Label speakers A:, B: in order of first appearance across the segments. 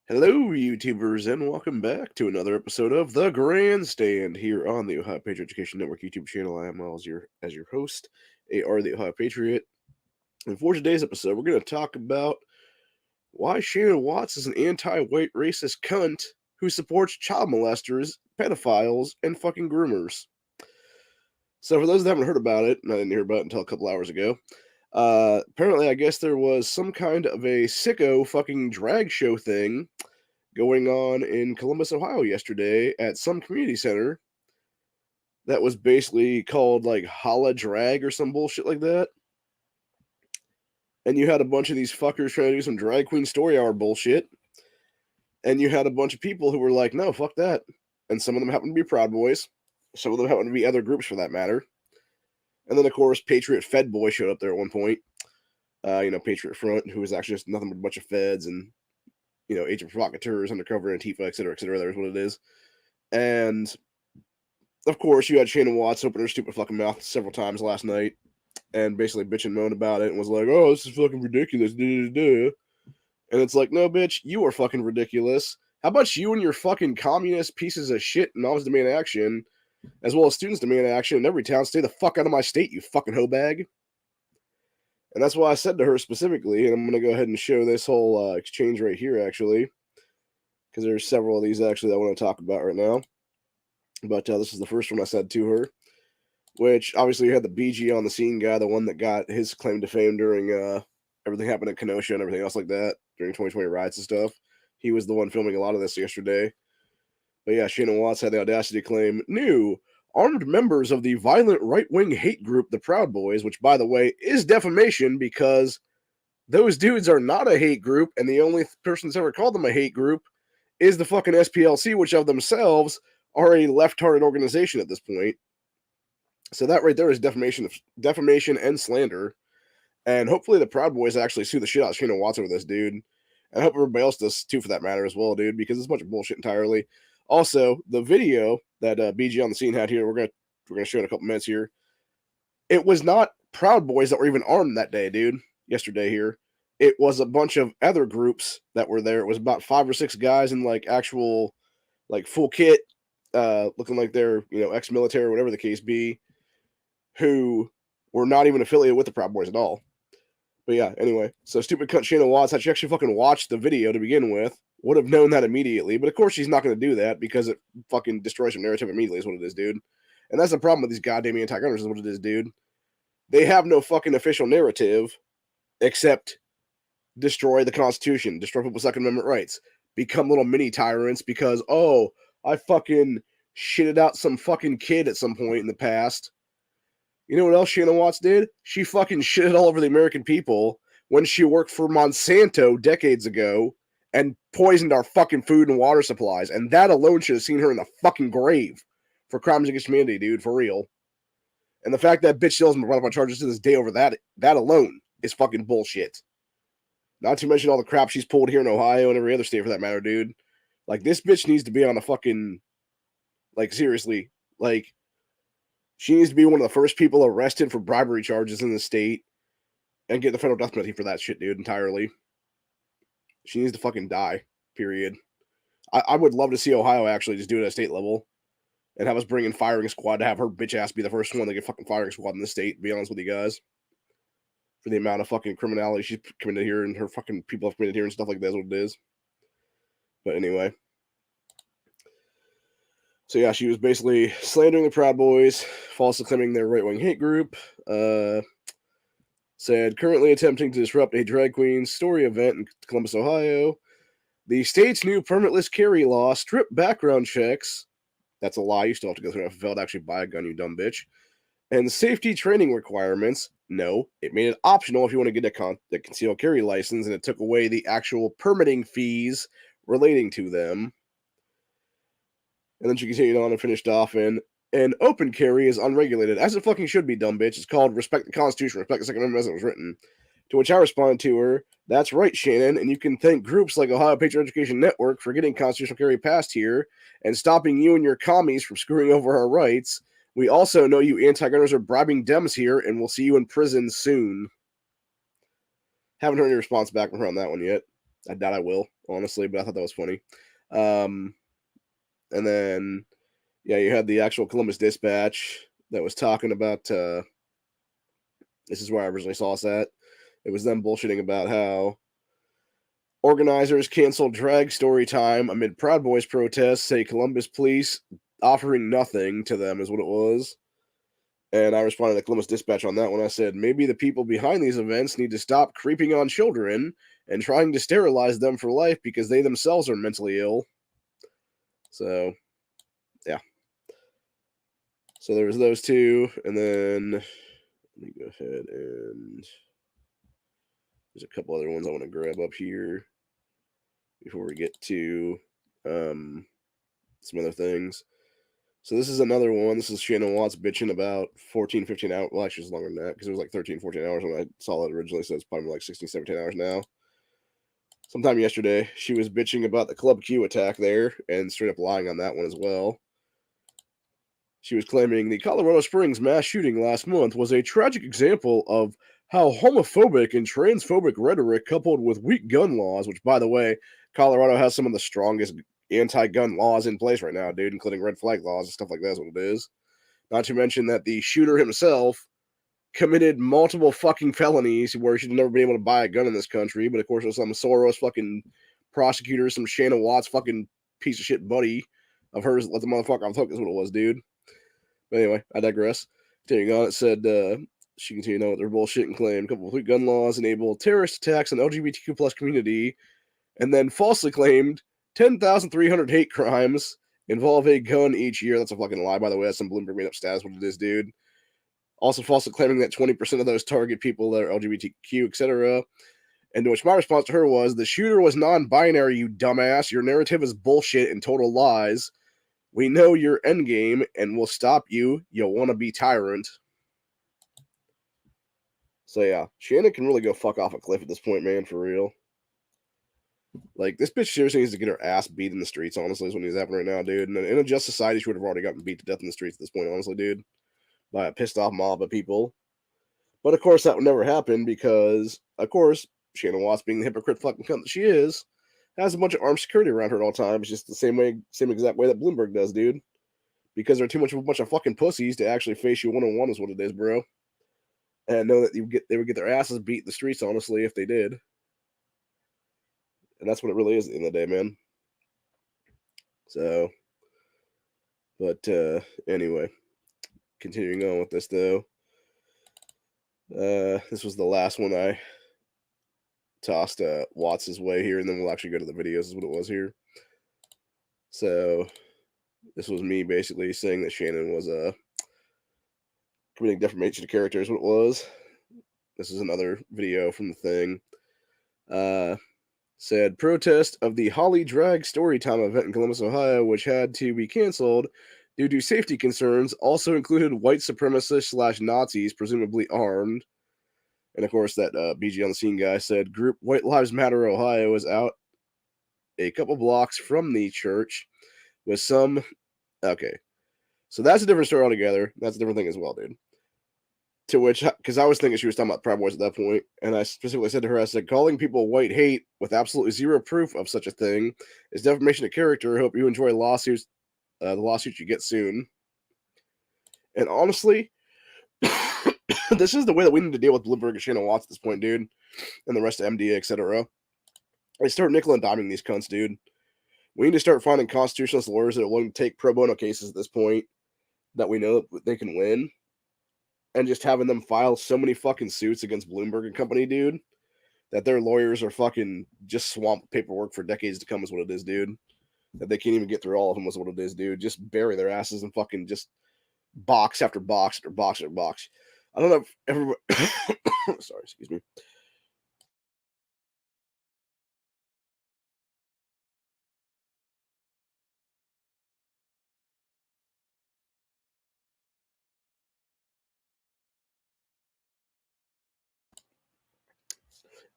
A: Hello, YouTubers, and welcome back to another episode of the Grandstand here on the Ohio Patriot Education Network YouTube channel. I am Miles, your host, AR the Ohio Patriot. And for today's episode, we're going to talk about why Shannon Watts is an anti-white racist cunt who supports child molesters, pedophiles, and fucking groomers. So, for those that haven't heard about it, and I didn't hear about it until a couple hours ago, apparently, I guess there was some kind of a sicko fucking drag show thing going on in Columbus, Ohio yesterday at some community center that was basically called like Holla Drag or some bullshit like that. And you had a bunch of these fuckers trying to do some drag queen story hour bullshit. And you had a bunch of people who were like, no, fuck that. And some of them happened to be Proud Boys. Some of them happened to be other groups for that matter. And then, of course, Patriot Fed Boy showed up there at one point. Patriot Front, who was actually just nothing but a bunch of feds and, agent provocateurs, undercover Antifa, et cetera, there's what it is. And of course, you had Shannon Watts open her stupid fucking mouth several times last night and basically bitch and moan about it and was like, oh, this is fucking ridiculous. And it's like, no, bitch, you are fucking ridiculous. How about you and your fucking communist pieces of shit and always demand action, as well as students demand action in every town? Stay the fuck out of my state, you fucking hoe bag. And that's why I said to her specifically, and I'm going to go ahead and show this whole exchange right here, actually, because there's several of these actually that I want to talk about right now. But this is the first one I said to her, which obviously you had the BG on the scene guy, the one that got his claim to fame during everything happened in Kenosha and everything else like that during 2020 riots and stuff. He was the one filming a lot of this yesterday. But yeah, Shannon Watts had the audacity to claim new armed members of the violent right-wing hate group, the Proud Boys, which, by the way, is defamation because those dudes are not a hate group, and the only person that's ever called them a hate group is the fucking SPLC, which of themselves are a left-hearted organization at this point. So that right there is defamation and slander. And hopefully the Proud Boys actually sue the shit out of Shannon Watts over this, dude. And I hope everybody else does too, for that matter, as well, dude, because it's a bunch of bullshit entirely. Also, the video that BG on the scene had here, we're gonna show in a couple minutes here. It was not Proud Boys that were even armed that day, dude. Yesterday here, it was a bunch of other groups that were there. It was about 5 or 6 guys in like actual, like full kit, looking like they're ex-military or whatever the case be, who were not even affiliated with the Proud Boys at all. But yeah, anyway, so stupid cunt Shannon Watts, had she actually fucking watched the video to begin with, would have known that immediately. But of course she's not going to do that because it fucking destroys her narrative immediately is what it is, dude. And that's the problem with these goddamn anti-gunners is what it is, dude. They have no fucking official narrative except destroy the Constitution, destroy people's Second Amendment rights, become little mini tyrants because, oh, I fucking shitted out some fucking kid at some point in the past. You know what else Shannon Watts did? She fucking shitted all over the American people when she worked for Monsanto decades ago and poisoned our fucking food and water supplies. And that alone should have seen her in the fucking grave for crimes against humanity, dude, for real. And the fact that bitch still hasn't brought up on charges to this day over that alone is fucking bullshit. Not to mention all the crap she's pulled here in Ohio and every other state for that matter, dude. Like, this bitch needs to be on a fucking, like, seriously, like, she needs to be one of the first people arrested for bribery charges in the state and get the federal death penalty for that shit, dude, entirely. She needs to fucking die, period. I would love to see Ohio actually just do it at a state level and have us bring in firing squad to have her bitch ass be the first one to get fucking firing squad in the state, to be honest with you guys. For the amount of fucking criminality she's committed here and her fucking people have committed here and stuff like that is what it is. But anyway. So yeah, she was basically slandering the Proud Boys, falsely claiming their right-wing hate group. Said currently attempting to disrupt a drag queen story event in Columbus, Ohio. The state's new permitless carry law stripped background checks. That's a lie. You still have to go through an FFL to actually buy a gun, you dumb bitch. And safety training requirements. No, it made it optional if you want to get a concealed carry license, and it took away the actual permitting fees relating to them. And then she continued on and finished off in, an open carry is unregulated, as it fucking should be, dumb bitch. It's called respect the Constitution, respect the Second Amendment as it was written. To which I responded to her, that's right, Shannon, and you can thank groups like Ohio Patriot Education Network for getting constitutional carry passed here and stopping you and your commies from screwing over our rights. We also know you anti-gunners are bribing Dems here, and we'll see you in prison soon. Haven't heard any response back from her on that one yet. I doubt I will, honestly, but I thought that was funny. And then, yeah, you had the actual Columbus Dispatch that was talking about, this is where I originally saw us at. It was them bullshitting about how organizers canceled drag story time amid Proud Boys protests, say Columbus police offering nothing to them is what it was. And I responded to Columbus Dispatch on that one. I said, maybe the people behind these events need to stop creeping on children and trying to sterilize them for life because they themselves are mentally ill. So, yeah. So there was those two. And then let me go ahead and there's a couple other ones I want to grab up here before we get to some other things. So this is another one. This is Shannon Watts bitching about 14, 15 hours. Well, actually, it's longer than that because it was like 13, 14 hours when I saw it originally. So it's probably like 16, 17 hours now. Sometime yesterday, she was bitching about the Club Q attack there and straight up lying on that one as well. She was claiming the Colorado Springs mass shooting last month was a tragic example of how homophobic and transphobic rhetoric coupled with weak gun laws, which, by the way, Colorado has some of the strongest anti-gun laws in place right now, dude, including red flag laws and stuff like that is what it is. Not to mention that the shooter himself committed multiple fucking felonies where he should have never been able to buy a gun in this country. But of course, there's some Soros fucking prosecutor, some Shannon Watts fucking piece of shit buddy of hers let the motherfucker off the hook is what it was, dude. But anyway, I digress. Continuing on, it said she continued on with their bullshit and claimed a couple of gun laws enable terrorist attacks on LGBTQ plus community, and then falsely claimed 10,300 hate crimes involve a gun each year. That's a fucking lie, by the way. That's some Bloomberg made up stats. What it is, dude. Also falsely claiming that 20% of those target people that are LGBTQ, etc. And to which my response to her was, the shooter was non-binary, you dumbass. Your narrative is bullshit and total lies. We know your endgame and we'll stop you, you wannabe tyrant. So yeah, Shannon can really go fuck off a cliff at this point, man, for real. Like, this bitch seriously needs to get her ass beat in the streets, honestly, is what he's happening right now, dude. And in a just society, she would have already gotten beat to death in the streets at this point, honestly, dude. By a pissed off mob of people. But of course, that would never happen because, of course, Shannon Watts, being the hypocrite fucking cunt that she is, has a bunch of armed security around her at all times, just the same exact way that Bloomberg does, dude. Because they're too much of a bunch of fucking pussies to actually face you one-on-one is what it is, bro. And I know that they would get their asses beat in the streets, honestly, if they did. And that's what it really is at the end of the day, man. So, but anyway, continuing on with this, though. This was the last one I tossed Watts' way here, and then we'll actually go to the videos, is what it was here. So, this was me basically saying that Shannon was committing defamation to character, is what it was. This is another video from the thing. Said, protest of the Holly Drag Storytime event in Columbus, Ohio, which had to be canceled due to safety concerns, also included white supremacists / Nazis, presumably armed. And of course, that BG on the scene guy said, group White Lives Matter Ohio is out a couple blocks from the church with some... Okay. So that's a different story altogether. That's a different thing as well, dude. To which, because I was thinking she was talking about Proud Boys at that point, and I specifically said to her, I said, calling people white hate with absolutely zero proof of such a thing is defamation of character. I hope you enjoy lawsuits, the lawsuits you get soon. And honestly, this is the way that we need to deal with Bloomberg and Shannon Watts at this point, dude, and the rest of MDA, etc. They start nickel and diming these cunts, dude. We need to start finding constitutionalist lawyers that are willing to take pro bono cases at this point that we know that they can win. And just having them file so many fucking suits against Bloomberg and company, dude, that their lawyers are fucking just swamp paperwork for decades to come is what it is, dude. That they can't even get through all of them is what it is, dude. Just bury their asses in fucking just box after box after box after box. I don't know if everybody... Sorry, excuse me.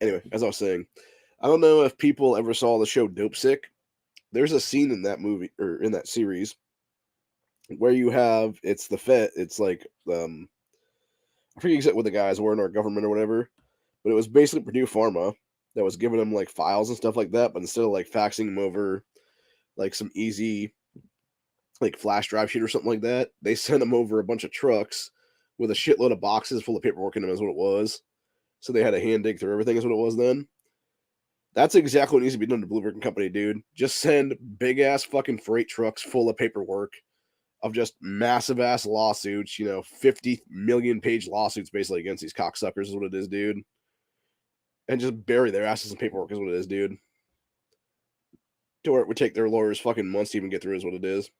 A: Anyway, as I was saying, I don't know if people ever saw the show Dope Sick. There's a scene in that movie, or in that series, where you have, it's the Fed, it's like, I forget exactly what the guys were in our government or whatever, but it was basically Purdue Pharma, that was giving them like files and stuff like that, but instead of like faxing them over like some easy like flash drive sheet or something like that, they sent them over a bunch of trucks with a shitload of boxes full of paperwork in them is what it was. So they had to hand dig through everything is what it was then. That's exactly what needs to be done to Blue Brick Company, dude. Just send big ass fucking freight trucks full of paperwork of just massive ass lawsuits, 50 million page lawsuits basically against these cocksuckers is what it is, dude. And just bury their asses in paperwork is what it is, dude. To where it would take their lawyers fucking months to even get through is what it is.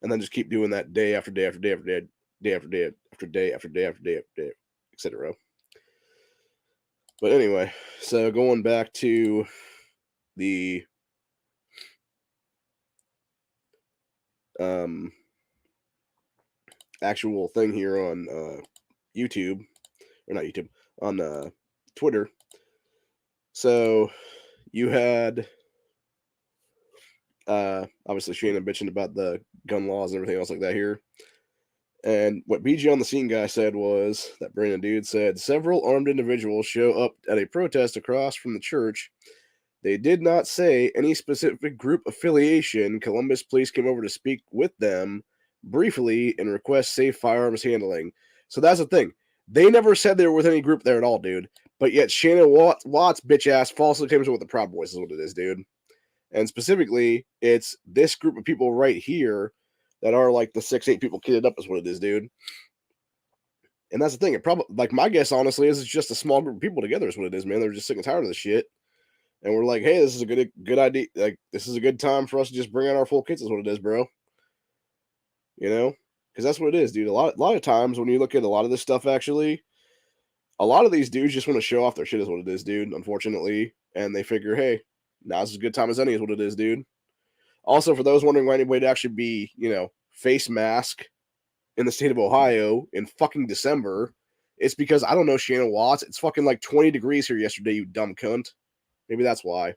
A: And then just keep doing that day after day after day after day, day after day after day after day after day after day, etc. But anyway, so going back to the actual thing here on YouTube, or not YouTube, on Twitter. So you had obviously Shannon bitching about the gun laws and everything else like that here. And what BG on the Scene guy said was that Brandon dude said several armed individuals show up at a protest across from the church. They did not say any specific group affiliation. Columbus police came over to speak with them briefly and request safe firearms handling. So that's the thing. They never said they were with any group there at all, dude. But yet Shannon Watts bitch ass falsely claims with the Proud Boys is what it is, dude. And specifically, it's this group of people right here that are like the 6-8 people kitted up is what it is, dude. And that's the thing. It probably, like, my guess honestly is it's just a small group of people together is what it is, man. They're just sick and tired of this shit. And we're like, hey, this is a good idea. Like, this is a good time for us to just bring out our full kits is what it is, bro. Because that's what it is, dude. A lot of times when you look at a lot of this stuff, actually, a lot of these dudes just want to show off their shit is what it is, dude, unfortunately. And they figure, hey, now's as good time as any is what it is, dude. Also, for those wondering why anybody would actually be, face mask in the state of Ohio in fucking December, it's because, I don't know, Shannon Watts, it's fucking like 20 degrees here yesterday, you dumb cunt. Maybe that's why.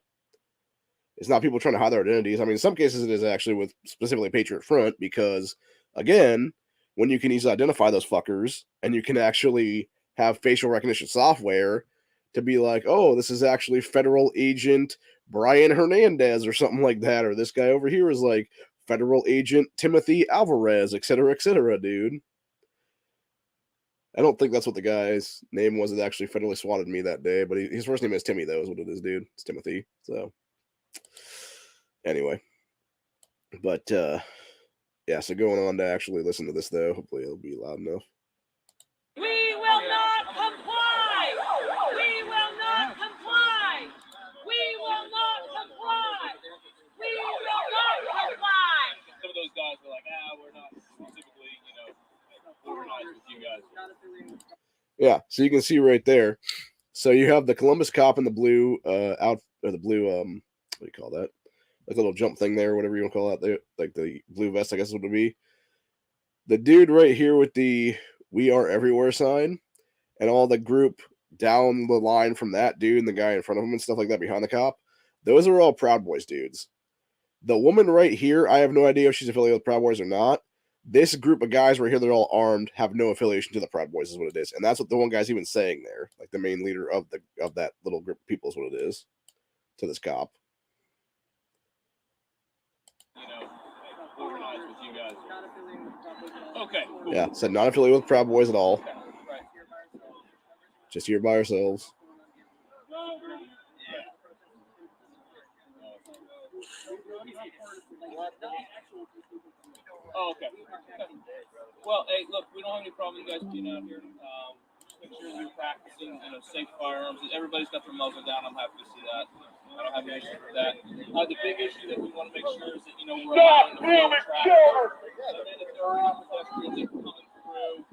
A: It's not people trying to hide their identities. I mean, in some cases it is actually with specifically Patriot Front because, again, when you can easily identify those fuckers and you can actually have facial recognition software to be like, oh, this is actually federal agent Brian Hernandez or something like that, or this guy over here is like federal agent Timothy Alvarez, etc., dude. I don't think that's what the guy's name was that actually federally swatted me that day, but his first name is Timmy, though, is what it is, dude. It's Timothy. So, anyway. But, yeah, so going on to actually listen to this, though, hopefully it'll be loud enough.
B: We will not comply! We will not comply! We will not comply! We will not comply!
C: Some of those guys were like, we're not specifically, organized with you guys.
A: Yeah, so you can see right there. So you have the Columbus cop in the blue what do you call that? Like a little jump thing there, whatever you want to call it there, like the blue vest, I guess is what it would be. The dude right here with the "We Are Everywhere" sign, and all the group down the line from that dude and the guy in front of him and stuff like that behind the cop. Those are all Proud Boys dudes. The woman right here, I have no idea if she's affiliated with Proud Boys or not. This group of guys right here, they're all armed, have no affiliation to the Proud Boys, is what it is, and that's what the one guy's even saying there. Like the main leader of that little group of people is what it is to this cop.
C: Organized with you guys. Okay. Cool.
A: Yeah, said not affiliated with Proud Boys at all.
C: Okay. Right.
A: Just here by ourselves.
C: Oh, okay. Well, hey, look, we don't have any problem with you guys being out here. Just make sure you're practicing, safe firearms. Everybody's got their muzzle down. I'm happy to see that. I don't have any issue with that. The big issue that we want to make sure is that, we're allowing the flow of traffic. And then if there are pedestrians that are coming through,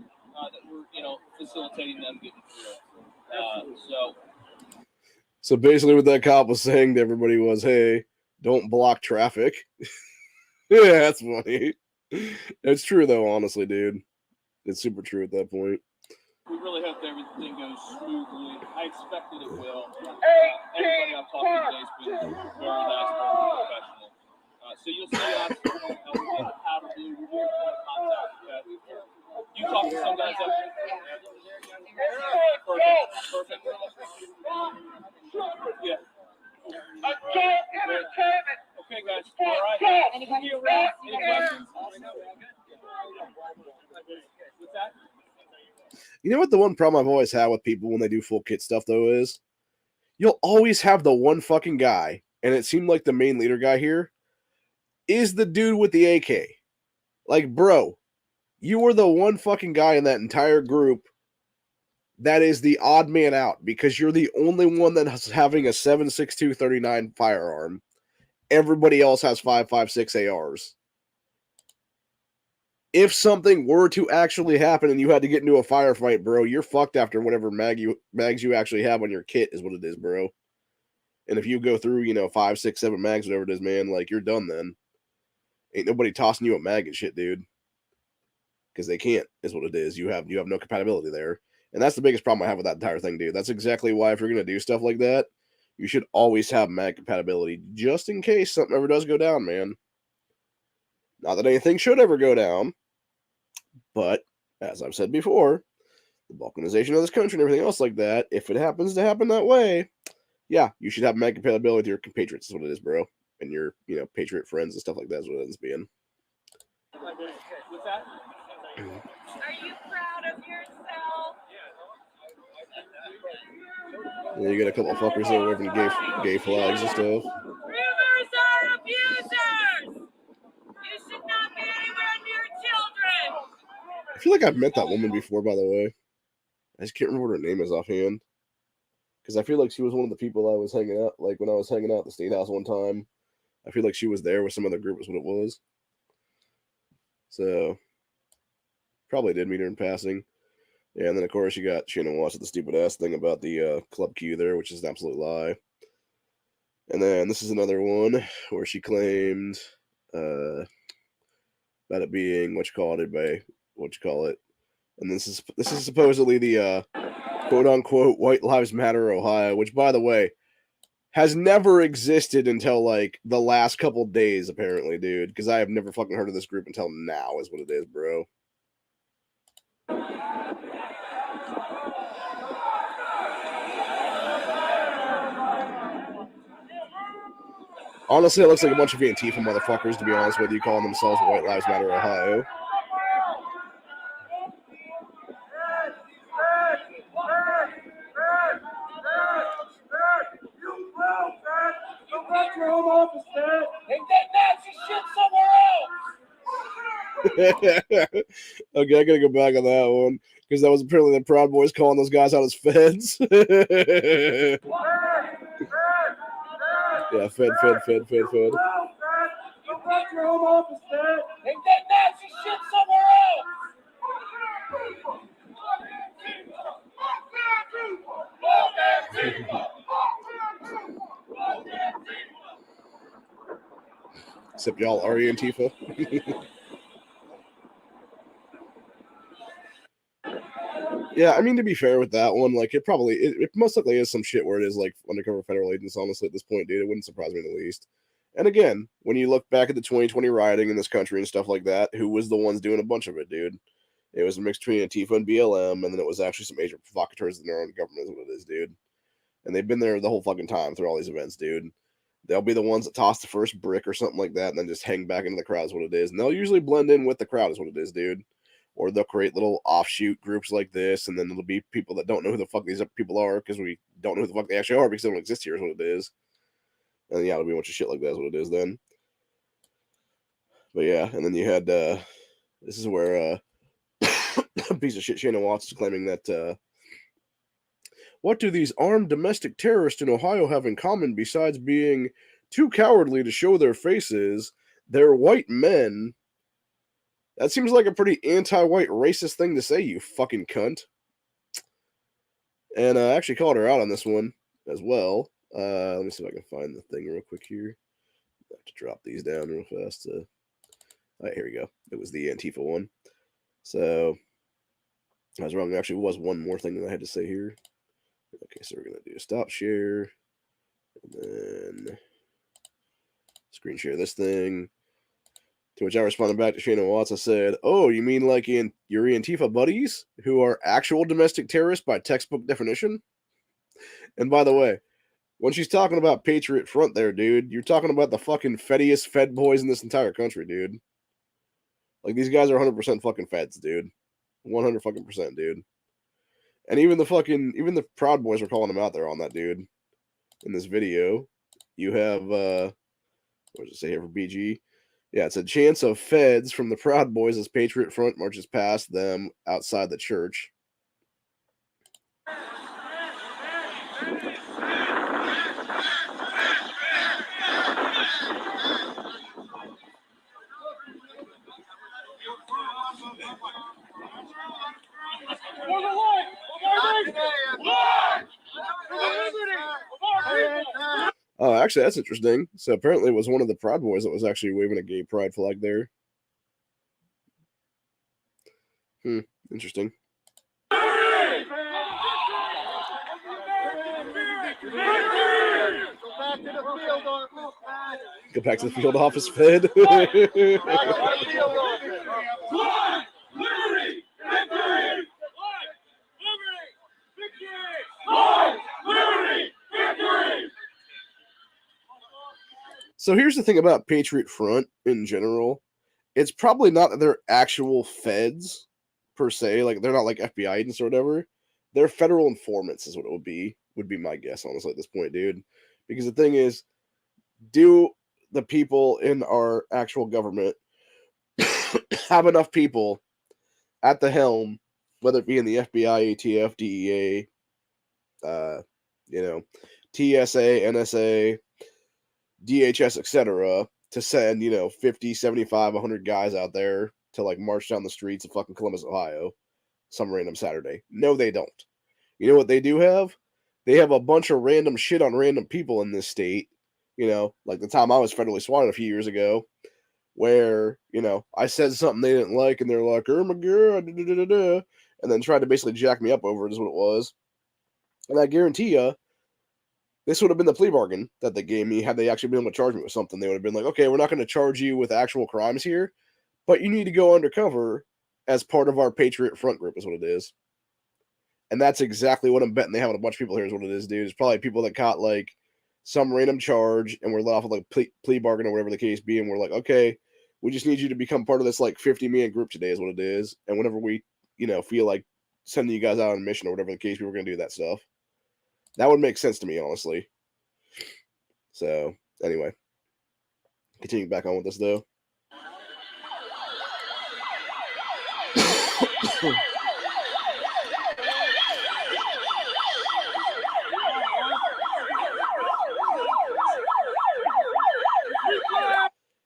C: that we're, facilitating them getting through.
A: So basically what that cop was saying to everybody was, hey, don't block traffic. Yeah, that's funny. It's true, though, honestly, dude. It's super true at that point.
C: We really hope that everything goes smoothly. I expect that it will. Everybody I've talked to today has been very nice, very professional. So you'll see us in the powder blue. We'll be in contact. Okay? You talk to some guys up there. Perfect. Yeah. guys. All right.
B: Any
C: Thank you.
B: questions?
C: Any questions? What's that?
A: You know what the one problem I've always had with people when they do full kit stuff, though, is you'll always have the one fucking guy, and it seemed like the main leader guy here is the dude with the AK. Like, bro, you were the one fucking guy in that entire group that is the odd man out because you're the only one that's having a 7.62 39 firearm. Everybody else has 5.56 ARs. If something were to actually happen and you had to get into a firefight, bro, you're fucked after whatever mags you actually have on your kit is what it is, bro. And if you go through, 5, 6, 7 mags, whatever it is, man, like, you're done then. Ain't nobody tossing you a mag and shit, dude. Because they can't, is what it is. You have no compatibility there. And that's the biggest problem I have with that entire thing, dude. That's exactly why if you're going to do stuff like that, you should always have mag compatibility, just in case something ever does go down, man. Not that anything should ever go down, but, as I've said before, the balkanization of this country and everything else like that, if it happens to happen that way, yeah, you should have mag compatibility with your compatriots, is what it is, bro. And your, patriot friends and stuff like that is what it ends being.
C: What's that?
B: Are you proud of yourself?
A: And you got a couple of fuckers that are waving gay flags and stuff.
B: Rumors are abusers! You should not be anywhere near children!
A: I feel like I've met that woman before, by the way. I just can't remember what her name is offhand. Because I feel like she was one of the people I was hanging out, like when I was hanging out at the State House one time. I feel like she was there with some other group is what it was. So, probably did meet her in passing. Yeah, and then of course you got Shannon Watts with the stupid ass thing about the Club Q there, which is an absolute lie. And then this is another one where she claimed about it being what you call it. And this is supposedly the quote unquote White Lives Matter Ohio, which by the way has never existed until like the last couple days, apparently, dude. Because I have never fucking heard of this group until now, is what it is, bro. Honestly, it looks like a bunch of Antifa motherfuckers, to be honest with you, calling themselves White Lives Matter Ohio.
C: Your home office, Dad. And that Nazi shit somewhere else.
A: Okay, I gotta go back on that one because that was apparently the Proud Boys calling those guys out as feds. Yeah, fed.
C: Your home office, Dad. And that Nazi shit somewhere
A: Except y'all are Antifa. Yeah, I mean, to be fair with that one, like, it most likely is some shit where it is, like, undercover federal agents, honestly, at this point, dude. It wouldn't surprise me in the least. And again, when you look back at the 2020 rioting in this country and stuff like that, who was the ones doing a bunch of it, dude? It was a mix between Antifa and BLM, and then it was actually some major provocateurs in their own government, is what it is, dude. And they've been there the whole fucking time through all these events, dude. They'll be the ones that toss the first brick or something like that and then just hang back into the crowd is what it is. And they'll usually blend in with the crowd is what it is, dude. Or they'll create little offshoot groups like this, and then it'll be people that don't know who the fuck these people are because we don't know who the fuck they actually are because they don't exist here is what it is. And yeah, it'll be a bunch of shit like that is what it is then. But yeah, and then you had, this is where a piece of shit Shannon Watts is claiming that, what do these armed domestic terrorists in Ohio have in common besides being too cowardly to show their faces? They're white men. That seems like a pretty anti-white racist thing to say, you fucking cunt. And I actually called her out on this one as well. Let me see if I can find the thing real quick here. I have to drop these down real fast. All right, here we go. It was the Antifa one. So, I was wrong. There actually was one more thing that I had to say here. Okay, so we're going to do a stop share. And then screen share this thing. To which I responded back to Shannon Watts. I said, oh, you mean like your Antifa buddies who are actual domestic terrorists by textbook definition? And by the way, when she's talking about Patriot Front there, dude, you're talking about the fucking fediest Fed boys in this entire country, dude. Like, these guys are 100% fucking feds, dude. 100 fucking percent, dude. And even the Proud Boys were calling him out there on that, dude. In this video, you have, what does it say here for BG? Yeah, it's a chance of feds from the Proud Boys as Patriot Front marches past them outside the church. Oh, actually, that's interesting. So apparently it was one of the Proud Boys that was actually waving a gay pride flag there. Interesting. Go back to the field office, Fed. So here's the thing about Patriot Front in general. It's probably not that they're actual feds per se, like they're not like FBI agents or whatever. They're federal informants is what it would be my guess, honestly, at this point, dude. Because the thing is, do the people in our actual government have enough people at the helm, whether it be in the FBI, ATF, DEA, TSA, NSA, DHS, etc., to send, 50, 75, 100 guys out there to like march down the streets of fucking Columbus, Ohio, some random Saturday. No, they don't. You know what they do have? They have a bunch of random shit on random people in this state. Like the time I was federally swatted a few years ago, where, I said something they didn't like, and they're like, oh my god, and then tried to basically jack me up over it is what it was. And I guarantee you, this would have been the plea bargain that they gave me had they actually been able to charge me with something. They would have been like, okay, we're not going to charge you with actual crimes here, but you need to go undercover as part of our Patriot Front group is what it is. And that's exactly what I'm betting they have a bunch of people here is what it is, dude. It's probably people that caught like some random charge and were let off with like plea bargain or whatever the case be. And we're like, okay, we just need you to become part of this like 50-man group today is what it is. And whenever we, feel like sending you guys out on a mission or whatever the case, we were going to do that stuff. That would make sense to me, honestly. So, anyway. Continuing back on with this, though.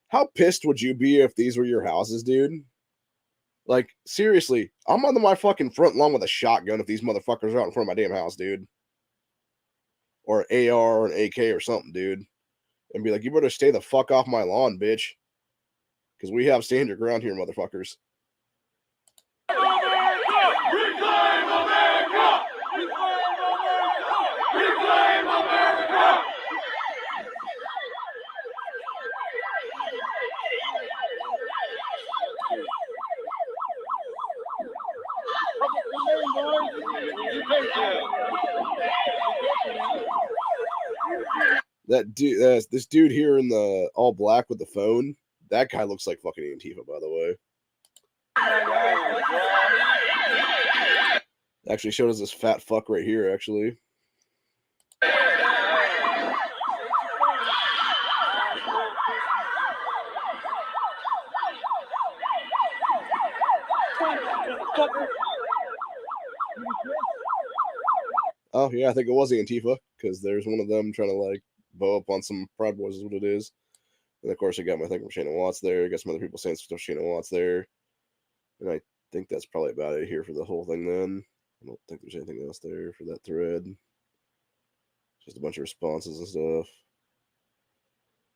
A: How pissed would you be if these were your houses, dude? Like, seriously, I'm on my fucking front lawn with a shotgun if these motherfuckers are out in front of my damn house, dude. Or an AR or an AK or something, dude. And be like, you better stay the fuck off my lawn, bitch. Because we have stand your ground here, motherfuckers.
B: Reclaim America! Reclaim America! Reclaim America!
A: That dude, this dude here in the all black with the phone, that guy looks like fucking Antifa, by the way. Actually showed us this fat fuck right here, actually. Oh, yeah, I think it was Antifa, because there's one of them trying to, like, bow up on some Proud Boys is what it is. And, of course, I got my thing from Shannon Watts there. I got some other people saying stuff Shannon Watts there. And I think that's probably about it here for the whole thing then. I don't think there's anything else there for that thread. Just a bunch of responses and stuff.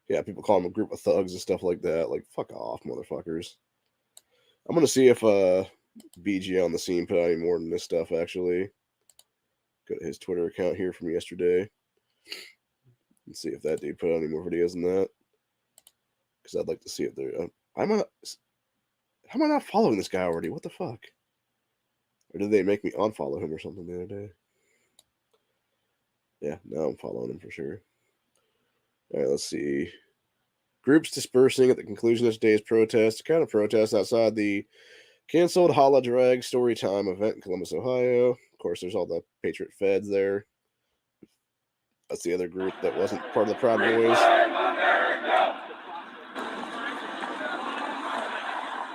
A: Yeah, people call them a group of thugs and stuff like that. Like, fuck off, motherfuckers. I'm going to see if BG on the scene put out any more than this stuff, actually. Go to his Twitter account here from yesterday. And see if that dude put out any more videos than that. Because I'd like to see if there... how am I not following this guy already? What the fuck? Or did they make me unfollow him or something the other day? Yeah, now I'm following him for sure. All right, let's see. Groups dispersing at the conclusion of today's protest. Kind of protest outside the canceled Holla Drag Storytime event in Columbus, Ohio. Of course, there's all the Patriot Feds there. That's the other group that wasn't part of the Proud Boys.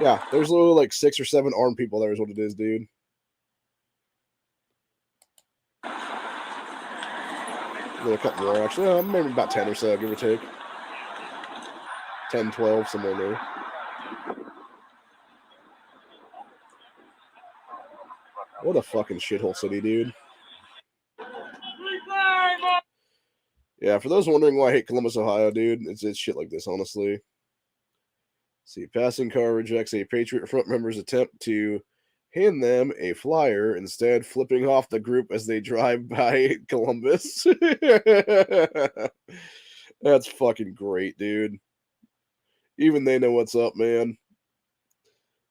A: Yeah, there's literally like 6 or 7 armed people there is what it is, dude. Maybe a couple more, actually. Maybe about 10 or so, give or take. 10, 12, somewhere in there. What a fucking shithole city, dude. Yeah, for those wondering why I hate Columbus, Ohio, dude, it's shit like this, honestly. See, passing car rejects a Patriot Front member's attempt to hand them a flyer, instead flipping off the group as they drive by Columbus. That's fucking great, dude. Even they know what's up, man.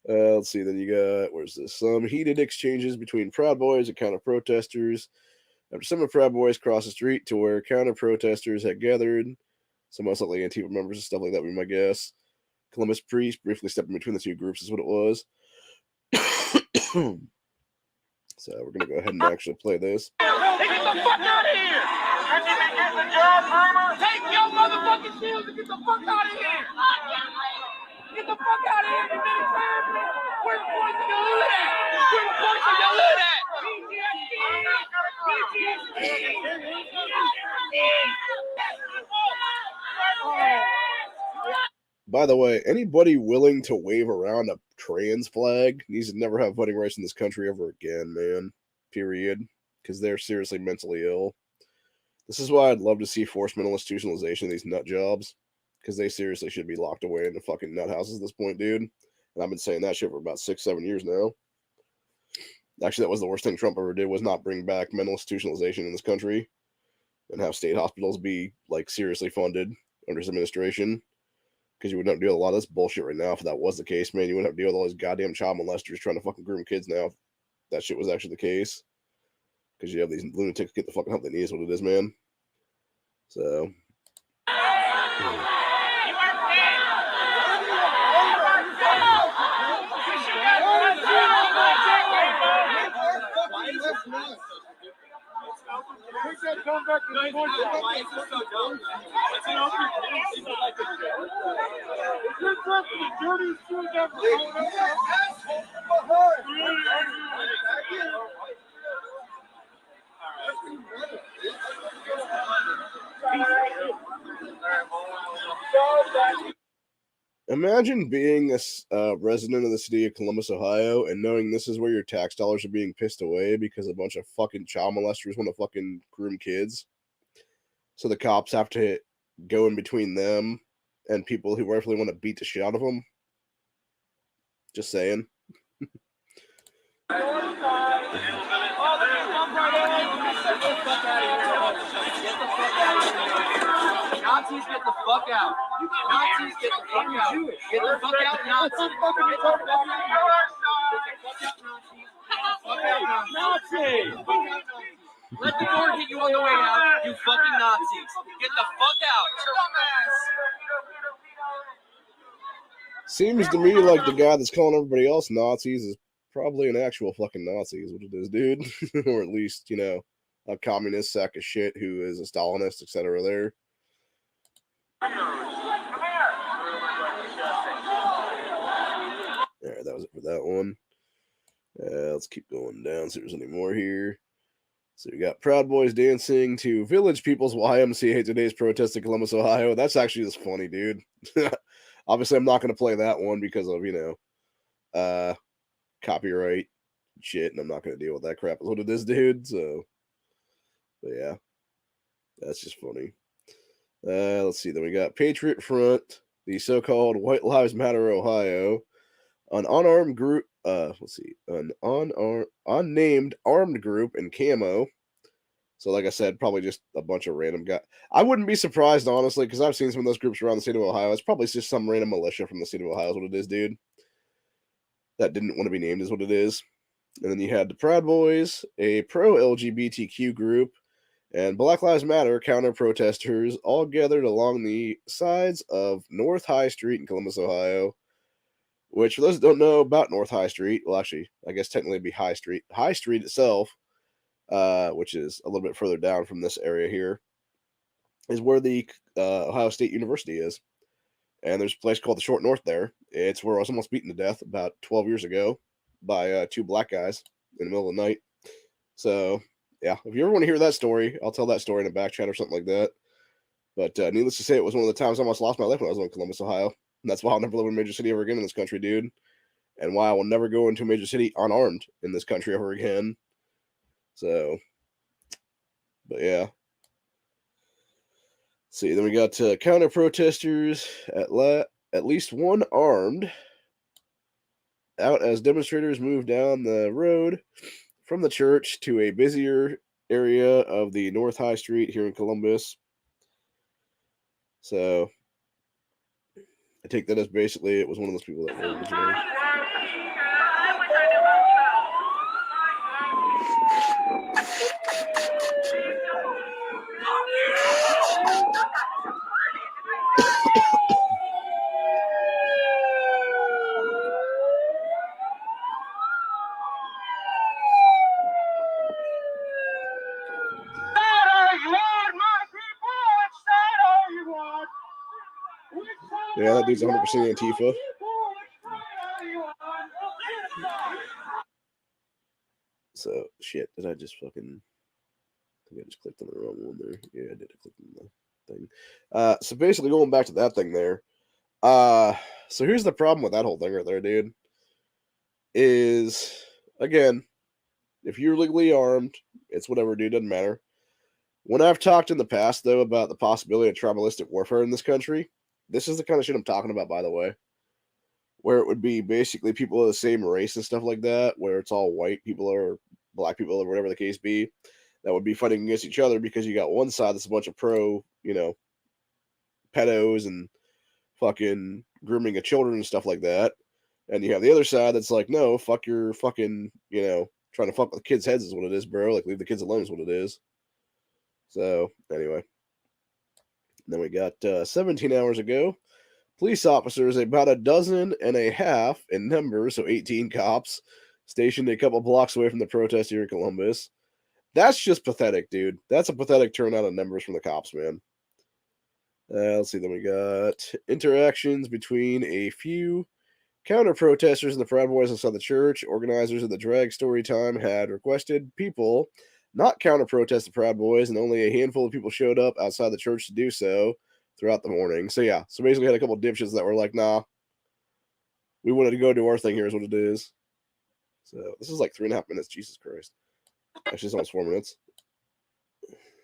A: Let's see, then you got, where's this? Some heated exchanges between Proud Boys and counter-protesters. After some of the Proud Boys crossed the street to where counter-protesters had gathered, some most likely Antifa members and stuff like that would be my guess. Columbus priest briefly stepping between the two groups is what it was. So we're going to go ahead and actually play this.
B: Hey, get the fuck out of here! You didn't get the job, Bruno? Take your motherfucking shields and get the fuck out of here! Get the fuck out of here, you didn't serve me! Where the fuck are you loot at? Where the fuck are you loot at?
A: By the way, anybody willing to wave around a trans flag needs to never have voting rights in this country ever again, man. Period. Because they're seriously mentally ill. This is why I'd love to see forced mental institutionalization of these nut jobs. Because they seriously should be locked away in the fucking nut houses at this point, dude. And I've been saying that shit for about 6-7 years now. Actually, that was the worst thing Trump ever did, was not bring back mental institutionalization in this country. And have state hospitals be, like, seriously funded under his administration. Because you wouldn't have to deal with a lot of this bullshit right now if that was the case, man. You wouldn't have to deal with all these goddamn child molesters trying to fucking groom kids now if that shit was actually the case. Because you have these lunatics get the fucking help they need is what it is, man. So. Imagine being a resident of the city of Columbus, Ohio, and knowing this is where your tax dollars are being pissed away because a bunch of fucking child molesters want to fucking groom kids. So the cops have to go in between them and people who rightfully want to beat the shit out of them. Just saying.
D: Nazis, get the fuck out. Nazis, get the fuck out. Get the fuck out, Nazis. Get the fuck out, Nazis. Let the door hit you on the way out, you fucking Nazis. Get the fuck out.
A: Seems to me like the guy that's calling everybody else Nazis is probably an actual fucking Nazi is what it is, dude. Or at least, you know, a communist sack of shit who is a Stalinist, etc. there. Alright, that was it for that one. Let's keep going down, see if there's any more here. So we got Proud Boys dancing to Village People's YMCA today's protest in Columbus, Ohio. That's actually just funny, dude. Obviously, I'm not going to play that one because of, you know, copyright shit, and I'm not going to deal with that crap. Is what it is, dude. So, but yeah, that's just funny. Let's see. Then we got Patriot Front, the so-called White Lives Matter Ohio, an unarmed group. Let's see, an unnamed armed group in camo. So, like I said, probably just a bunch of random guys. I wouldn't be surprised, honestly, because I've seen some of those groups around the state of Ohio. It's probably just some random militia from the state of Ohio is what it is, dude. That didn't want to be named is what it is. And then you had the Proud Boys, a pro-LGBTQ group, And Black Lives Matter counter-protesters all gathered along the sides of North High Street in Columbus, Ohio, which, for those that don't know about North High Street, well, actually, I guess technically it'd be High Street. High Street itself, which is a little bit further down from this area here, is where the Ohio State University is. And there's a place called the Short North there. It's where I was almost beaten to death about 12 years ago by two black guys in the middle of the night. So, yeah, if you ever want to hear that story, I'll tell that story in a back chat or something like that. But needless to say, it was one of the times I almost lost my life when I was in Columbus, Ohio. And that's why I'll never live in a major city ever again in this country, dude. And why I will never go into a major city unarmed in this country ever again. So, but yeah. See, then we got counter protesters, at least one armed, out as demonstrators move down the road from the church to a busier area of the North High Street here in Columbus. So I take that as basically it was one of those people that were originally. Yeah, that dude's 100% Antifa. So, shit, did I just fucking... I think I just clicked on the wrong one there. Yeah, I did click on the thing. So basically going back to that thing there. So here's the problem with that whole thing right there, dude. Is, again, if you're legally armed, it's whatever, dude, doesn't matter. When I've talked in the past, though, about the possibility of tribalistic warfare in this country, this is the kind of shit I'm talking about, by the way. Where it would be basically people of the same race and stuff like that, where it's all white people or black people or whatever the case be, that would be fighting against each other because you got one side that's a bunch of pro, pedos and fucking grooming of children and stuff like that. And you have the other side that's like, no, fuck your fucking, trying to fuck with kids' heads is what it is, bro. Like, leave the kids alone is what it is. So, anyway. Then we got 17 hours ago. Police officers, about 12.5 in number, so 18 cops, stationed a couple blocks away from the protest here in Columbus. That's just pathetic, dude. That's a pathetic turnout of numbers from the cops, man. Let's see, then we got interactions between a few counter-protesters and the Proud Boys inside the church. Organizers of the drag story time had requested people not counter-protest the Proud Boys, and only a handful of people showed up outside the church to do so throughout the morning. So, yeah, so basically had a couple of dipshits that were like, nah, we wanted to go do our thing, here's what it is. So, this is like 3.5 minutes, Jesus Christ. Actually, it's almost 4 minutes.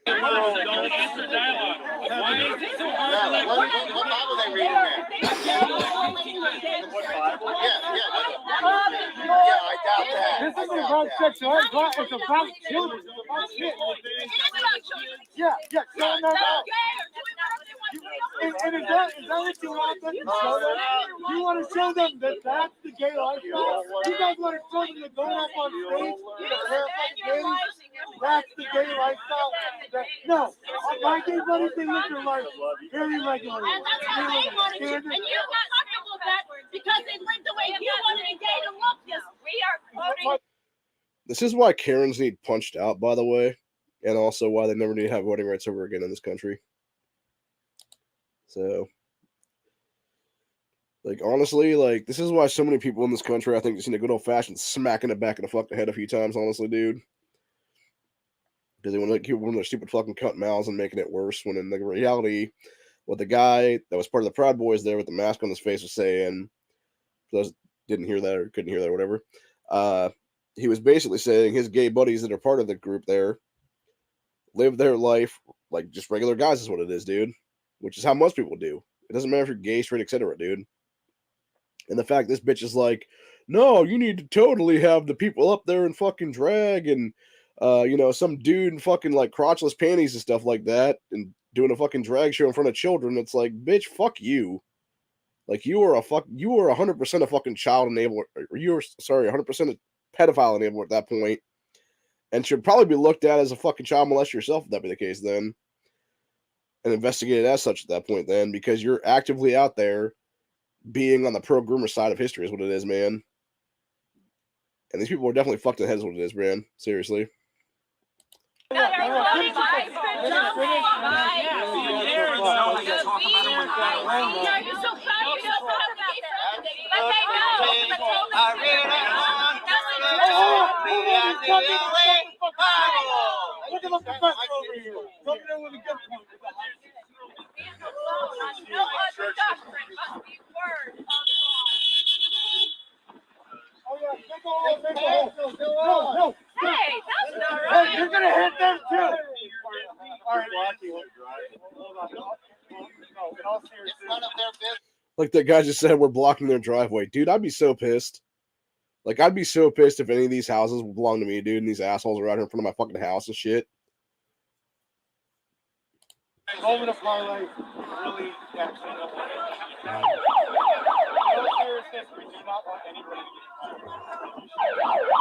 B: What Bible they reading there? Yeah, I doubt that.
E: This isn't about sexuality. It's about children. It's about shit. Yeah. So and is that what you want them to show them? You want to show them that that's the gay lifestyle? You guys want to show them that going up on stage with a pair of fucking ladies? That's the gay lifestyle? No. My gay buddies, they look their life very regularly.
F: And that's how they wanted to. And you're not comfortable with that because they live the way you wanted a gay to look. Yes, we are voting.
A: This is why Karens need punched out, by the way, and also why they never need to have voting rights ever again in this country. So, like, honestly, like, this is why so many people in this country, I think, just need a good old-fashioned smacking the back of the fucking head a few times, honestly, dude. Because they want to keep one of their stupid fucking cut mouths and making it worse, when in the reality, what the guy that was part of the Proud Boys there with the mask on his face was saying, for those didn't hear that or couldn't hear that or whatever, he was basically saying his gay buddies that are part of the group there live their life like just regular guys is what it is, dude. Which is how most people do. It doesn't matter if you're gay, straight, etc., dude. And the fact this bitch is like, no, you need to totally have the people up there in fucking drag and, some dude in fucking like crotchless panties and stuff like that and doing a fucking drag show in front of children. It's like, bitch, fuck you. Like, you are 100% a fucking child enabler. Or 100% a pedophile enabler at that point. and should probably be looked at as a fucking child molester yourself if that be the case then, and investigated as such at that point then, because you're actively out there being on the pro-groomer side of history is what it is, man. And these people are definitely fucked in the head is what it is, man. Seriously.
E: Look at the professor over here. Coming in with a good point. Oh, yeah. No.
F: Hey, that's not
E: Hey,
F: right.
E: you're going to hit them too. All right, hold on. No, in all seriousness.
A: Like that guy just said, we're blocking their driveway. Dude, I'd be so pissed. Like, I'd be so pissed if any of these houses belong to me, dude, and these assholes are out here in front of my fucking house and shit.
E: Moment of parlay, really actually no seriousness, we do not want anybody to get fired.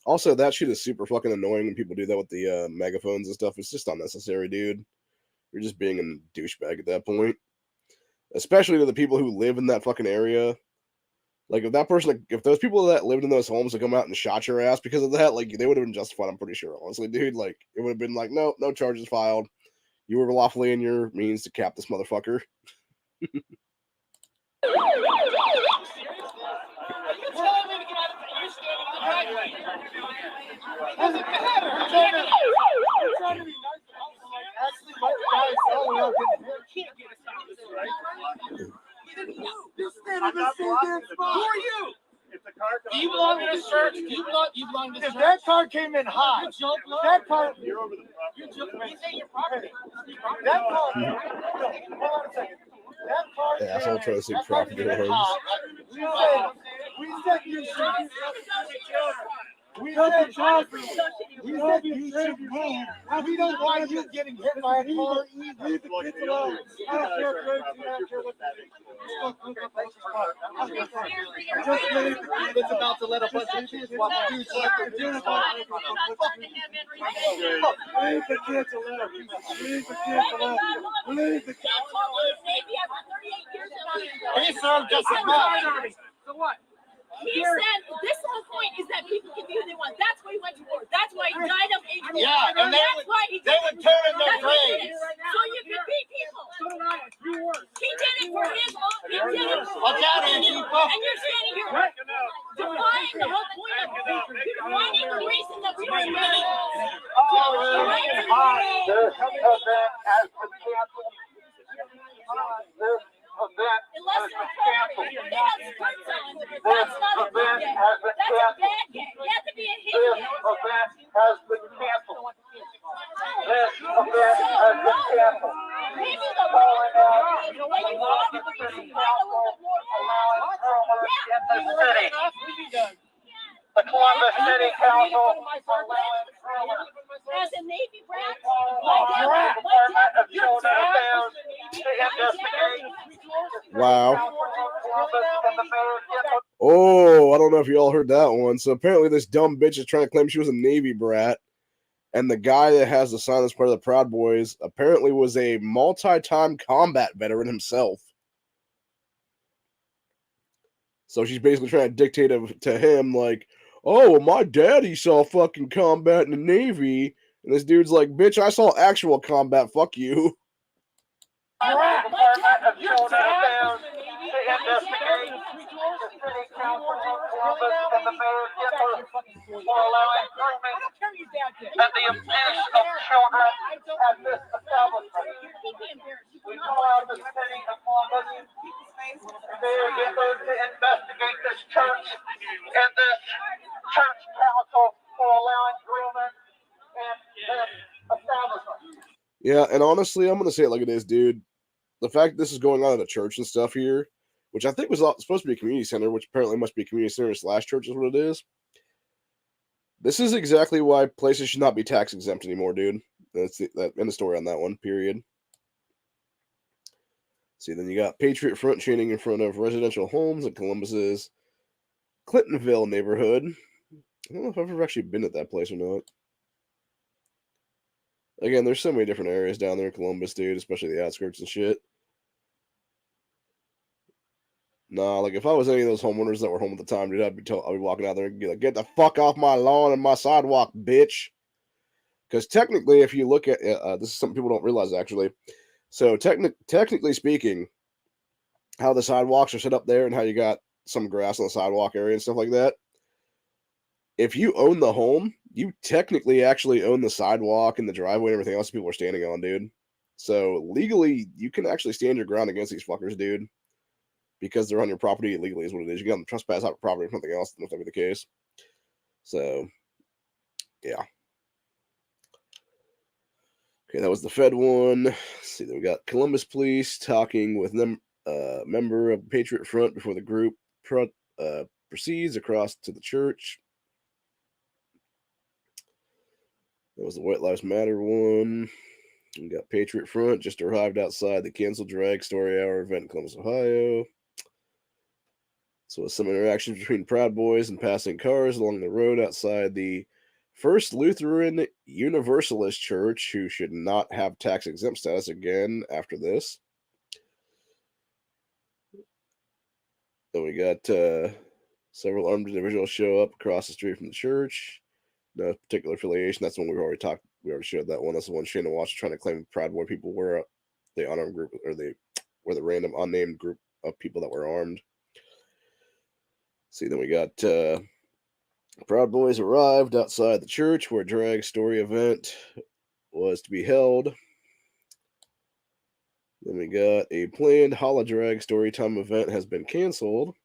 A: Also, that shit is super fucking annoying when people do that with the megaphones and stuff. It's just unnecessary, dude. You're just being a douchebag at that point. Especially to the people who live in that fucking area. Like, if that person, if those people that lived in those homes had come out and shot your ass because of that, like, they would have been justified, I'm pretty sure. Honestly, dude, like, it would have been like, no charges filed. You were lawfully in your means to cap this motherfucker.
E: Doesn't matter. I'm trying to be nice. Actually, my guys all out can't get us out of this, right? You're standing in the same damn spot. Who are you? It's a car.
C: Do you belong in this church? Do you belong in this
E: If
C: church?
E: that car came in hot, that car.
C: You're over the property. You're your property.
E: That car. Hold on a second. That car.
A: Yeah, so I'm trying to see property homes.
E: We said you should. We said you should move. We don't want you getting hit by a car. Leave the kids alone. I don't care if you're 18, I don't care what that is. Just leave the kids about to let a bunch of kids walk through so I can do it. Leave the kids alone. Leave the kids alone. Leave the kids alone.
F: He
E: served just as much.
F: So what? He said this whole point is that people can be who they want. That's why he went to war. That's why he died of age.
E: Yeah, and
F: that's why he
E: they would turn in their
F: That's what he
E: graves.
F: did. So you can beat people. He did it for his own. He did it for
E: Watch out, Angie.
F: And you're standing here defying the whole point of it. You're defining the reason that we were doing it. Unless you're appropriate. They have skirts on. That's not a good game. That's a bad game. You have to be a hit game.
B: has been canceled.
F: This event has been canceled. Maybe the way you want to be a little bit more.
B: The Columbus City Council allowing
F: As a Navy brat,
B: Department of Children Affairs to investigate
A: Wow.
B: Columbus and the mayor.
A: Oh, I don't know if you all heard that one. So apparently this dumb bitch is trying to claim she was a Navy brat. And the guy that has the sign as part of the Proud Boys apparently was a multi-time combat veteran himself. So she's basically trying to dictate to him, like, oh, well, my daddy saw fucking combat in the Navy. And this dude's like, bitch, I saw actual combat. Fuck you.
B: Department of Children Affairs to investigate the City Council of Columbus and the Mayor for allowing grooming and the abuse of children at this establishment. We call out the City of Columbus and Mayor Gifford to investigate this church and this church council for allowing grooming and this establishment.
A: Yeah, and honestly, I'm going to say it like it is, dude. The fact this is going on at a church and stuff here, which I think was supposed to be a community center, which apparently must be a community center / church is what it is. This is exactly why places should not be tax exempt anymore, dude. That's that end of story on that one, period. See, then you got Patriot Front chaining in front of residential homes at Columbus's Clintonville neighborhood. I don't know if I've ever actually been at that place or not. Again, there's so many different areas down there in Columbus, dude, especially the outskirts and shit. Nah, like if I was any of those homeowners that were home at the time, dude, I'd be walking out there and be like, "Get the fuck off my lawn and my sidewalk, bitch." Because technically, if you look at this is something people don't realize actually. So technically speaking, how the sidewalks are set up there and how you got some grass on the sidewalk area and stuff like that. If you own the home, you technically actually own the sidewalk and the driveway and everything else people are standing on, dude. So legally, you can actually stand your ground against these fuckers, dude. Because they're on your property illegally is what it is. You get them to trespass out of property or something else, if that be the case. So, yeah. Okay, that was the Fed one. Let's see, then we got Columbus Police talking with them, member of Patriot Front before the group proceeds across to the church. That was the White Lives Matter one. We got Patriot Front just arrived outside the canceled drag story hour event in Columbus, Ohio. So some interactions between Proud Boys and passing cars along the road outside the First Lutheran Universalist Church, who should not have tax-exempt status again after this. Then we got several armed individuals show up across the street from the church. No particular affiliation. That's the one we already talked. We already showed that one. That's the one Shannon Watts trying to claim Proud Boy people were the unarmed group, or the random unnamed group of people that were armed. See, then we got Proud Boys arrived outside the church where a drag story event was to be held. Then we got a planned Holla Drag Storytime event has been canceled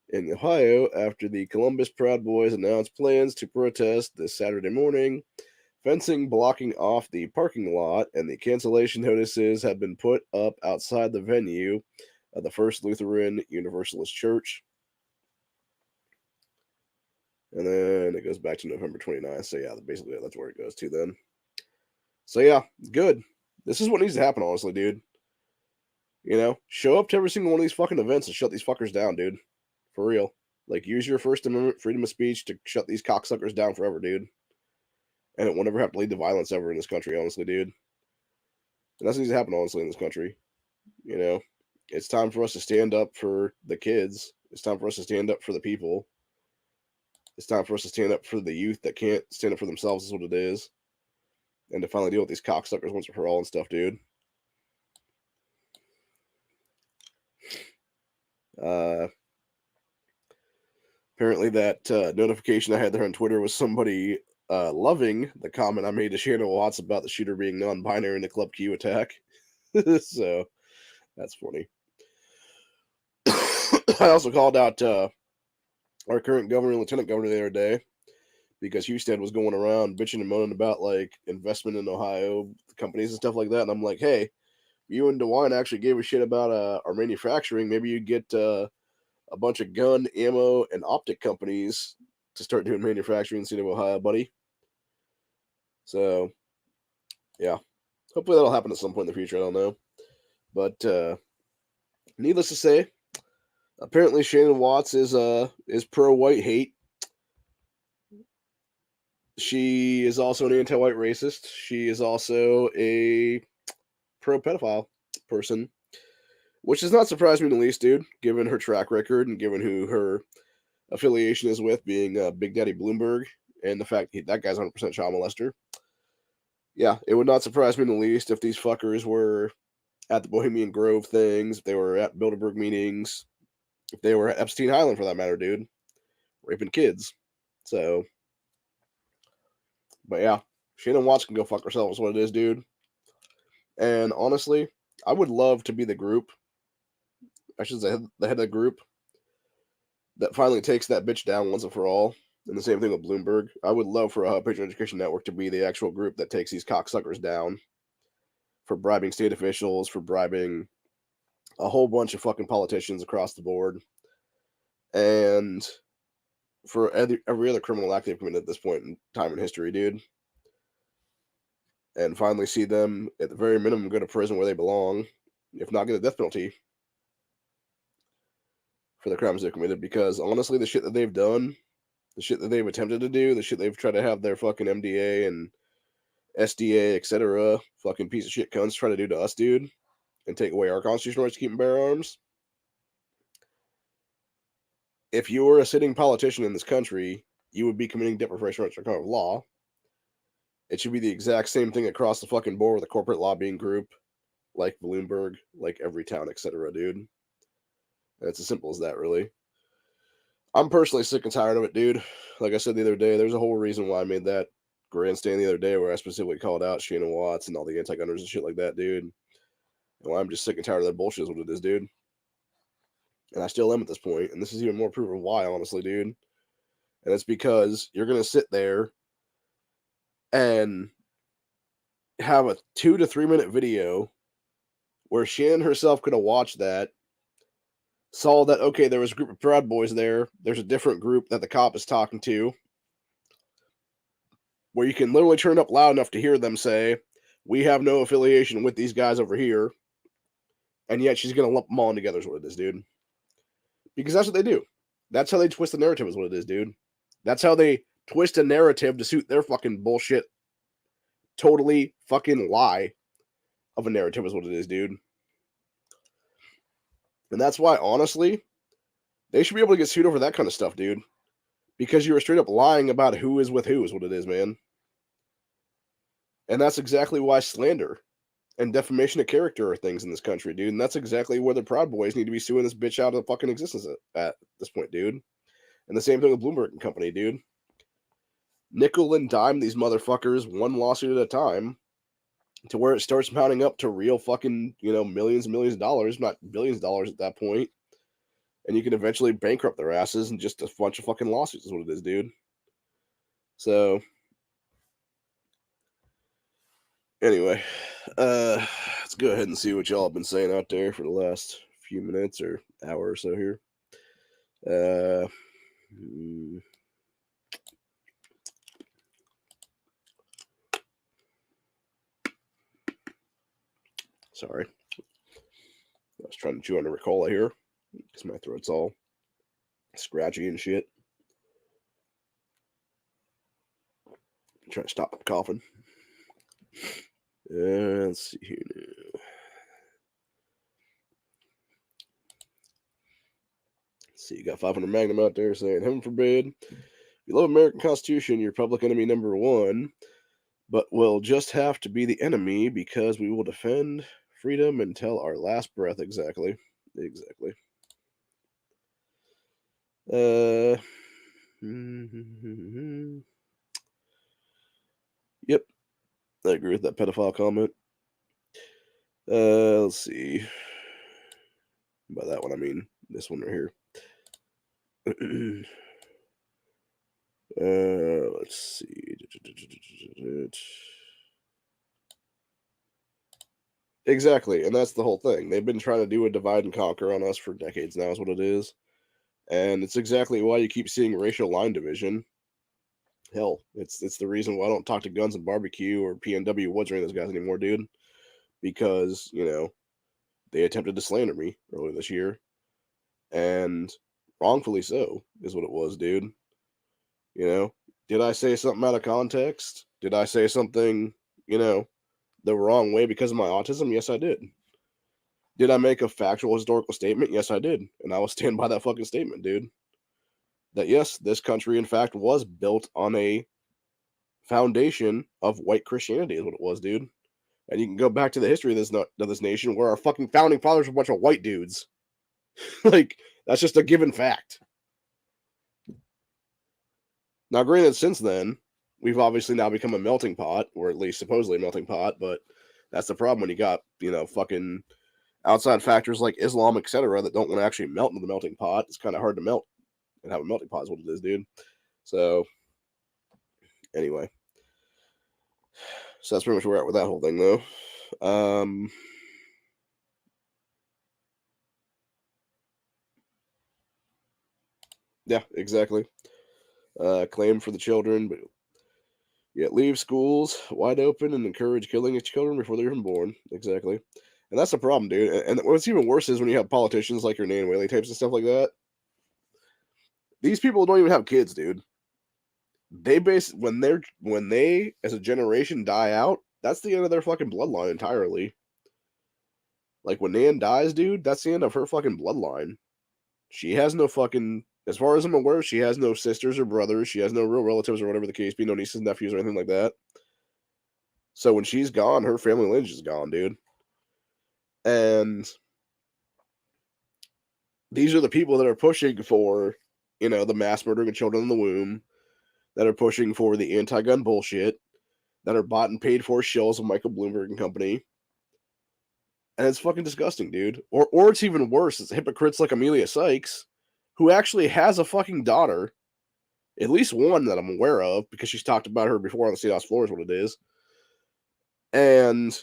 A: in Ohio after the Columbus Proud Boys announced plans to protest this Saturday morning. Fencing blocking off the parking lot and the cancellation notices have been put up outside the venue of the First Lutheran Universalist Church. And then it goes back to November 29th. So, yeah, basically that's where it goes to then. So, yeah, good. This is what needs to happen, honestly, dude. You know, show up to every single one of these fucking events and shut these fuckers down, dude. For real. Like, use your First Amendment freedom of speech to shut these cocksuckers down forever, dude. And it will never have to lead to violence ever in this country, honestly, dude. And that's what needs to happen, honestly, in this country. You know, it's time for us to stand up for the kids. It's time for us to stand up for the people. It's time for us to stand up for the youth that can't stand up for themselves, is what it is. And to finally deal with these cocksuckers once and for all and stuff, dude. Apparently that notification I had there on Twitter was somebody loving the comment I made to Shannon Watts about the shooter being non-binary in the Club Q attack. So, that's funny. I also called out our current governor and lieutenant governor the other day because Husted was going around bitching and moaning about, like, investment in Ohio companies and stuff like that. And I'm like, hey, you and DeWine actually gave a shit about our manufacturing. Maybe you get a bunch of gun, ammo, and optic companies to start doing manufacturing in the state of Ohio, buddy. So, yeah. Hopefully that'll happen at some point in the future. I don't know. But needless to say, apparently Shannon Watts is pro-white hate. She is also an anti-white racist. She is also a pro-pedophile person, which does not surprise me in the least, dude, given her track record and given who her affiliation is with, being Big Daddy Bloomberg, and the fact that guy's 100% child molester. Yeah, it would not surprise me in the least if these fuckers were at the Bohemian Grove things, if they were at Bilderberg meetings, if they were at Epstein Island, for that matter, dude, raping kids. So, but yeah, Shannon Watts can go fuck herself, is what it is, dude. And honestly, I would love to be the group, I should say the head of the group, that finally takes that bitch down once and for all. And the same thing with Bloomberg. I would love for Patriot Education Network to be the actual group that takes these cocksuckers down for bribing state officials, for bribing a whole bunch of fucking politicians across the board, and for every other criminal act they've committed at this point in time in history, dude. And finally see them, at the very minimum, go to prison where they belong, if not get a death penalty for the crimes they've committed, because honestly, the shit that they've done, the shit that they've attempted to do, the shit they've tried to have their fucking MDA and SDA, etc., fucking piece of shit cunts try to do to us, dude, and take away our constitutional rights to keep and bear arms. If you were a sitting politician in this country, you would be committing deprivation of rights under of law. It should be the exact same thing across the fucking board with a corporate lobbying group like Bloomberg, like Everytown, etc., dude. And it's as simple as that, really. I'm personally sick and tired of it, dude. Like I said the other day, there's a whole reason why I made that Grandstand the other day where I specifically called out Shannon Watts and all the anti-gunners and shit like that, dude. And why I'm just sick and tired of that bullshit is what it is, dude. And I still am at this point, and this is even more proof of why, honestly, dude. And it's because you're going to sit there and have a 2 to 3 minute video where Shannon herself could have watched that, saw that, okay, there was a group of Proud Boys there, there's a different group that the cop is talking to, where you can literally turn up loud enough to hear them say, we have no affiliation with these guys over here, and yet she's going to lump them all in together is what it is, dude. Because that's what they do. That's how they twist the narrative is what it is, dude. That's how they twist a narrative to suit their fucking bullshit, totally fucking lie of a narrative is what it is, dude. And that's why, honestly, they should be able to get sued over that kind of stuff, dude. Because you were straight up lying about who is with who is what it is, man. And that's exactly why slander and defamation of character are things in this country, dude. And that's exactly where the Proud Boys need to be suing this bitch out of fucking existence at this point, dude. And the same thing with Bloomberg and company, dude. Nickel and dime these motherfuckers one lawsuit at a time to where it starts mounting up to real fucking, millions and millions of dollars, not billions of dollars at that point. And you can eventually bankrupt their asses in just a bunch of fucking lawsuits is what it is, dude. So, anyway, let's go ahead and see what y'all have been saying out there for the last few minutes or hour or so here. Sorry. I was trying to chew on a Ricola here because my throat's all scratchy and shit. I'm trying to stop coughing. Let's see here now. Let's see, you got 500 Magnum out there saying, heaven forbid, you love American Constitution, you're public enemy number one, but we'll just have to be the enemy because we will defend freedom until our last breath. Exactly. Yep. I agree with that pedophile comment. Let's see. By that one, I mean this one right here. Let's see. Exactly, and that's the whole thing. They've been trying to do a divide and conquer on us for decades now is what it is. And it's exactly why you keep seeing racial line division. Hell, it's the reason why I don't talk to Guns and Barbecue or PNW Woods or any of those guys anymore, dude. Because, they attempted to slander me earlier this year. And wrongfully so, is what it was, dude. Did I say something out of context? Did I say something, the wrong way because of my autism? Yes, I did. Did I make a factual historical statement? Yes, I did. And I will stand by that fucking statement, dude. That yes, this country, in fact, was built on a foundation of white Christianity is what it was, dude. And you can go back to the history of this nation where our fucking founding fathers were a bunch of white dudes. Like, that's just a given fact. Now, granted, since then, we've obviously now become a melting pot, or at least supposedly a melting pot, but that's the problem when you got, fucking outside factors like Islam, etc., that don't want to actually melt into the melting pot. It's kind of hard to melt and have a melting pot is what it is, dude. So, anyway. So that's pretty much where we're at with that whole thing, though. Yeah, exactly. Claim for the children, but yet leave schools wide open and encourage killing its children before they're even born. Exactly. And that's the problem, dude. And what's even worse is when you have politicians like your Nan Whaley types and stuff like that These people don't even have kids, dude. They when they as a generation die out, that's the end of their fucking bloodline entirely. Like when Nan dies, dude, that's the end of her fucking bloodline. She has no fucking, as far as I'm aware, she has no sisters or brothers. She has no real relatives or whatever the case be, no nieces, nephews, or anything like that. So when she's gone, her family lineage is gone, dude. And these are the people that are pushing for, you know, the mass murdering of children in the womb, that are pushing for the anti-gun bullshit, that are bought and paid for shills of Michael Bloomberg and company. And it's fucking disgusting, dude. Or it's even worse. It's hypocrites like Amelia Sykes, who actually has a fucking daughter. At least one that I'm aware of, because she's talked about her before on the State House floor is what it is. And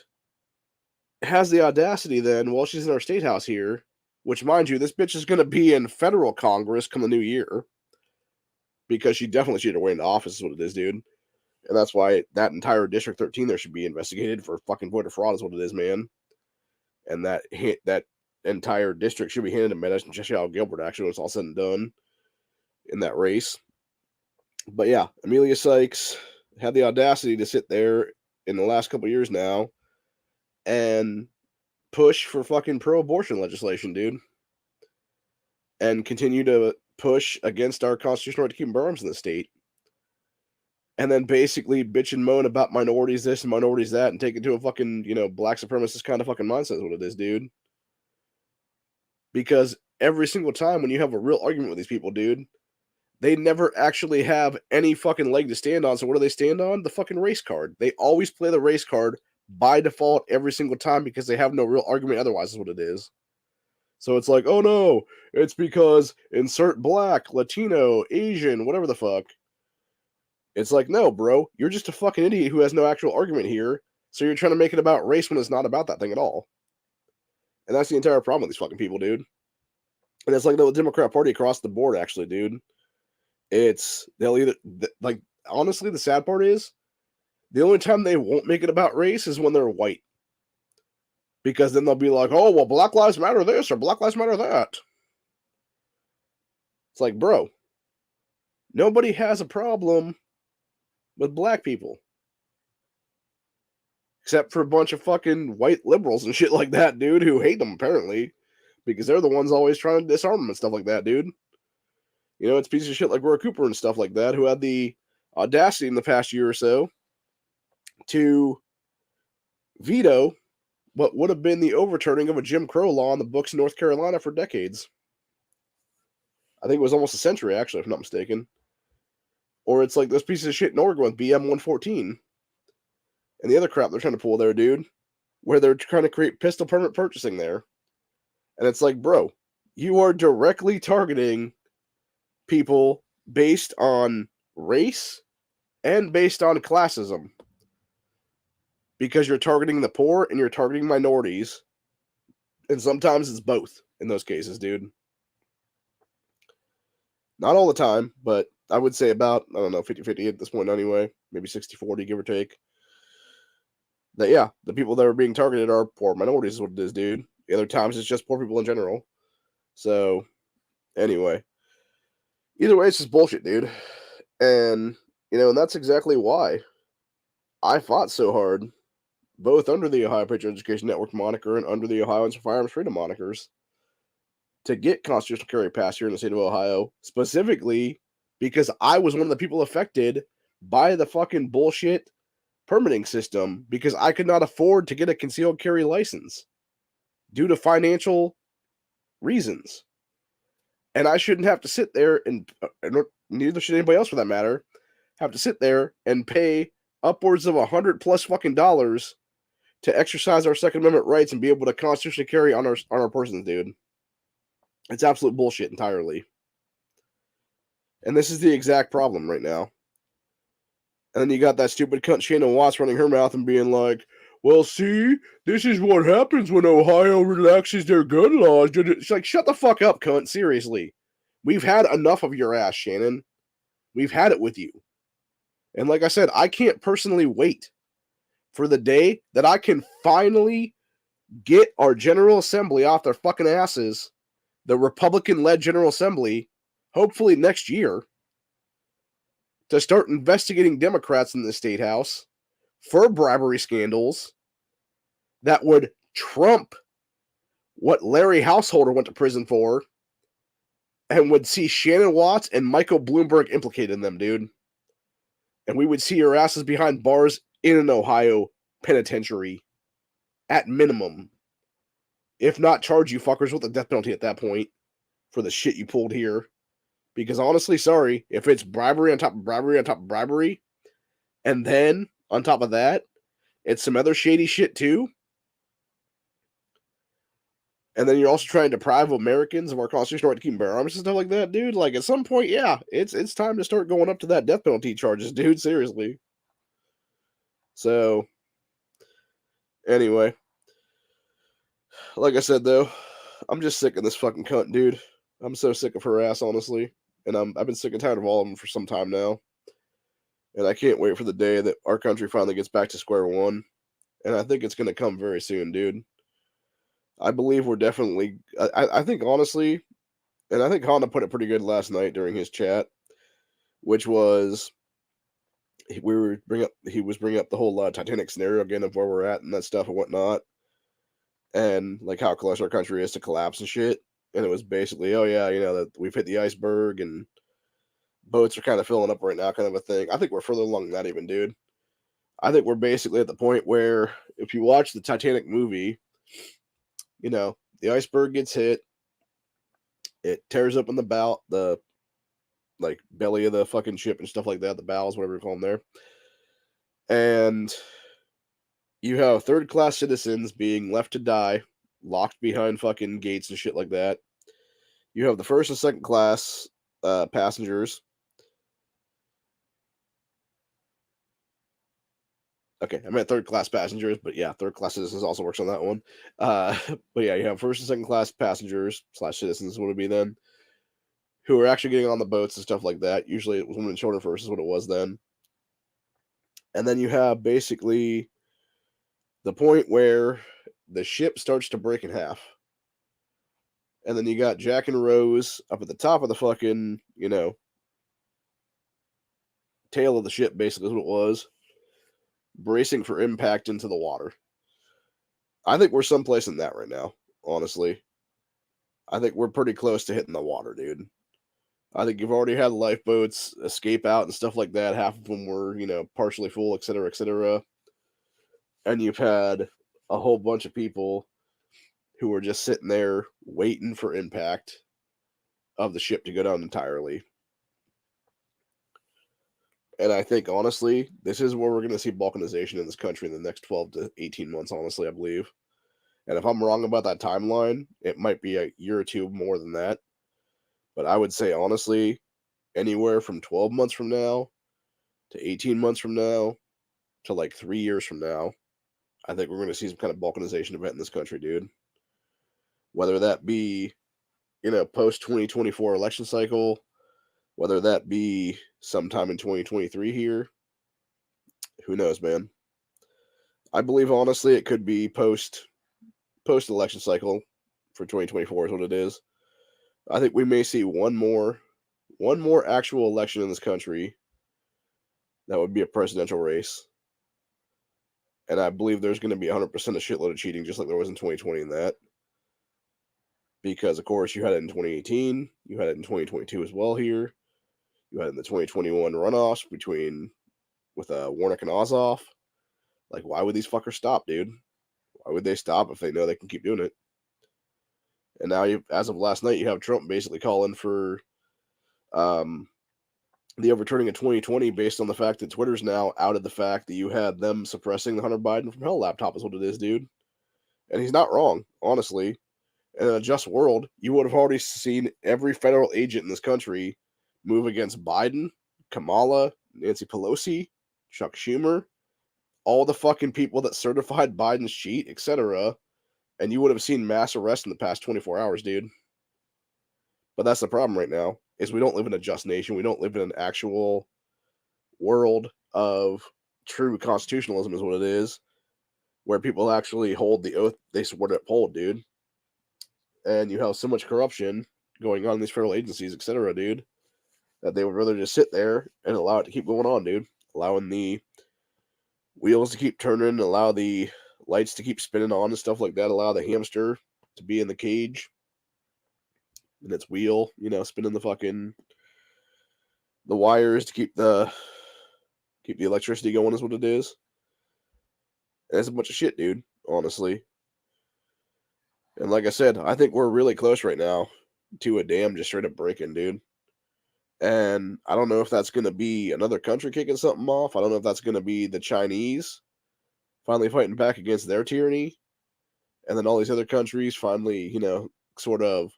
A: has the audacity then, while she's in our state house here, which, mind you, this bitch is going to be in federal Congress come the new year, because she definitely should have went into office is what it is, dude. And that's why that entire District 13 there should be investigated for fucking voter fraud is what it is, man. And that entire district should be handed to Medicine Cheshire Gilbert, actually, when it's all said and done in that race. But yeah, Amelia Sykes had the audacity to sit there in the last couple years now and push for fucking pro-abortion legislation, dude. And continue to push against our constitutional right to keep arms in the state. And then basically bitch and moan about minorities this and minorities that and take it to a fucking, you know, black supremacist kind of fucking mindset is what it is, dude. Because every single time when you have a real argument with these people, dude, they never actually have any fucking leg to stand on. So what do they stand on? The fucking race card. They always play the race card by default every single time because they have no real argument otherwise is what it is. So it's like, oh no, it's because insert black, Latino, Asian, whatever the fuck. It's like, no, bro, you're just a fucking idiot who has no actual argument here. So you're trying to make it about race when it's not about that thing at all. And that's the entire problem with these fucking people, dude. And it's like the Democrat Party across the board, actually, dude. They'll either, like, honestly, the sad part is, the only time they won't make it about race is when they're white. Because then they'll be like, oh, well, Black Lives Matter this or Black Lives Matter that. It's like, bro, nobody has a problem with black people. Except for a bunch of fucking white liberals and shit like that, dude, who hate them, apparently. Because they're the ones always trying to disarm them and stuff like that, dude. You know, it's pieces of shit like Roy Cooper and stuff like that, who had the audacity in the past year or so to veto what would have been the overturning of a Jim Crow law on the books in North Carolina for decades. I think it was almost a century, actually, if I'm not mistaken. Or it's like those pieces of shit in Oregon with BM 114 and the other crap they're trying to pull there, dude, where they're trying to create pistol permit purchasing there. And it's like, bro, you are directly targeting people based on race and based on classism. Because you're targeting the poor and you're targeting minorities. And sometimes it's both in those cases, dude. Not all the time, but I would say about, I don't know, 50-50 at this point anyway. Maybe 60-40, give or take. That, yeah, the people that are being targeted are poor minorities is what it is, dude. The other times it's just poor people in general. So, anyway. Either way, it's just bullshit, dude. And, you know, and that's exactly why I fought so hard, both under the Ohio Patriot Education Network moniker and under the Ohioans for Firearms Freedom monikers, to get constitutional carry passed here in the state of Ohio, specifically because I was one of the people affected by the fucking bullshit permitting system because I could not afford to get a concealed carry license due to financial reasons. And I shouldn't have to sit there and neither should anybody else for that matter, have to sit there and pay upwards of $100+ fucking dollars to exercise our Second Amendment rights and be able to constitutionally carry on our persons, dude. It's absolute bullshit entirely. And this is the exact problem right now. And then you got that stupid cunt Shannon Watts running her mouth and being like, well, see, this is what happens when Ohio relaxes their gun laws. She's like, shut the fuck up, cunt. Seriously. We've had enough of your ass, Shannon. We've had it with you. And like I said, I can't personally wait for the day that I can finally get our General Assembly off their fucking asses, the Republican-led General Assembly, hopefully next year, to start investigating Democrats in the state house for bribery scandals that would trump what Larry Householder went to prison for, and would see Shannon Watts and Michael Bloomberg implicated in them, dude. And we would see your asses behind bars in an Ohio penitentiary, at minimum. If not, charge you fuckers with the death penalty at that point for the shit you pulled here. Because honestly, sorry, if it's bribery on top of bribery on top of bribery, and then on top of that, it's some other shady shit too, and then you're also trying to deprive Americans of our constitutional right to keep bear arms and stuff like that, dude. Like, at some point, yeah, it's time to start going up to that death penalty charges, dude. Seriously. So, anyway, like I said, though, I'm just sick of this fucking cunt, dude. I'm so sick of her ass, honestly, and I've been sick and tired of all of them for some time now, and I can't wait for the day that our country finally gets back to square one, and I think it's gonna come very soon, dude. I believe we're definitely. I think honestly, and I think Honda put it pretty good last night during his chat, which was he was bringing up the whole Titanic scenario again of where we're at and that stuff and whatnot, and like how close our country is to collapse and shit. And it was basically, oh yeah, that we've hit the iceberg and boats are kind of filling up right now, kind of a thing. I think we're further along than that even, dude. I think we're basically at the point where if you watch the Titanic movie, the iceberg gets hit, it tears up in the bow, the belly of the fucking ship and stuff like that, the bows, whatever you call them there. And you have third-class citizens being left to die, locked behind fucking gates and shit like that. You have the first and second class passengers. Okay, I meant third-class passengers, but yeah, third-class citizens also works on that one. But yeah, you have first and second-class passengers / citizens, would it be then, who are actually getting on the boats and stuff like that. Usually it was women and children first is what it was then. And then you have basically the point where the ship starts to break in half. And then you got Jack and Rose up at the top of the fucking, tail of the ship, basically is what it was, bracing for impact into the water. I think we're someplace in that right now, honestly. I think we're pretty close to hitting the water, dude. I think you've already had lifeboats escape out and stuff like that. Half of them were, partially full, et cetera, et cetera. And you've had a whole bunch of people who were just sitting there waiting for impact of the ship to go down entirely. And I think, honestly, this is where we're going to see balkanization in this country in the next 12 to 18 months, honestly, I believe. And if I'm wrong about that timeline, it might be a year or two more than that. But I would say, honestly, anywhere from 12 months from now to 18 months from now to like 3 years from now, I think we're going to see some kind of balkanization event in this country, dude. Whether that be, post-2024 election cycle, whether that be sometime in 2023 here, who knows, man. I believe, honestly, it could be post-election cycle for 2024 is what it is. I think we may see one more actual election in this country that would be a presidential race. And I believe there's going to be 100% a shitload of cheating, just like there was in 2020 in that. Because, of course, you had it in 2018. You had it in 2022 as well here. You had it in the 2021 runoffs with Warnock and Ossoff. Like, why would these fuckers stop, dude? Why would they stop if they know they can keep doing it? And now, as of last night, you have Trump basically calling for the overturning of 2020 based on the fact that Twitter's now outed the fact that you had them suppressing the Hunter Biden from Hell laptop is what it is, dude. And he's not wrong, honestly. In a just world, you would have already seen every federal agent in this country move against Biden, Kamala, Nancy Pelosi, Chuck Schumer, all the fucking people that certified Biden's cheat, etc. And you would have seen mass arrests in the past 24 hours, dude. But that's the problem right now, is we don't live in a just nation. We don't live in an actual world of true constitutionalism is what it is, where people actually hold the oath they swore to uphold, dude. And you have so much corruption going on in these federal agencies, etc., dude. That they would rather just sit there and allow it to keep going on, dude. Allowing the wheels to keep turning, allow the lights to keep spinning on and stuff like that, allow the hamster to be in the cage and its wheel, spinning the wires to keep the electricity going is what it is. And it's a bunch of shit, dude, honestly. And like I said, I think we're really close right now to a dam just straight up breaking, dude. And I don't know if that's going to be another country kicking something off. I don't know if that's going to be the Chinese finally fighting back against their tyranny. And then all these other countries finally, sort of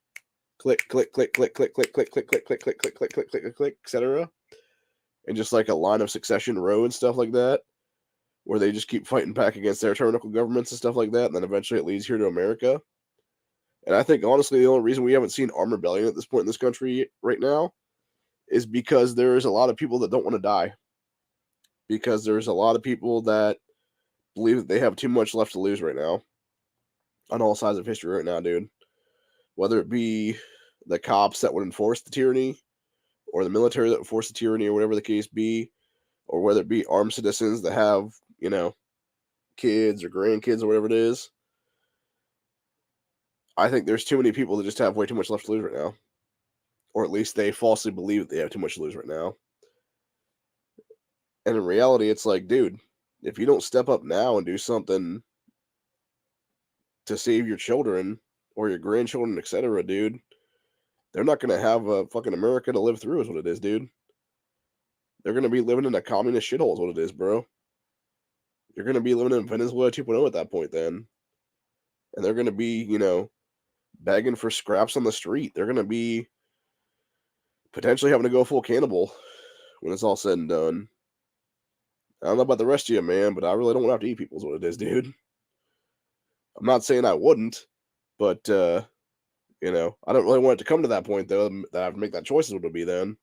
A: click, click, click, click, click, click, click, click, click, click, click, click, click, click, click, click, etc. And just like a line of succession row and stuff like that, where they just keep fighting back against their tyrannical governments and stuff like that. And then eventually it leads here to America. And I think, honestly, the only reason we haven't seen armed rebellion at this point in this country right now is because there's a lot of people that don't want to die. Because there's a lot of people that believe that they have too much left to lose right now. On all sides of history right now, dude. Whether it be the cops that would enforce the tyranny, or the military that would force the tyranny, or whatever the case be, or whether it be armed citizens that have, kids or grandkids or whatever it is. I think there's too many people that just have way too much left to lose right now. Or at least they falsely believe that they have too much to lose right now. And in reality, it's like, dude, if you don't step up now and do something to save your children or your grandchildren, etc., dude, they're not going to have a fucking America to live through is what it is, dude. They're going to be living in a communist shithole is what it is, bro. You're going to be living in Venezuela 2.0 at that point then. And they're going to be, begging for scraps on the street. They're going to be potentially having to go full cannibal when it's all said and done. I don't know about the rest of you, man, but I really don't want to have to eat people is what it is, dude. I'm not saying I wouldn't, but, I don't really want it to come to that point, though, that I have to make that choice is what it'll be then.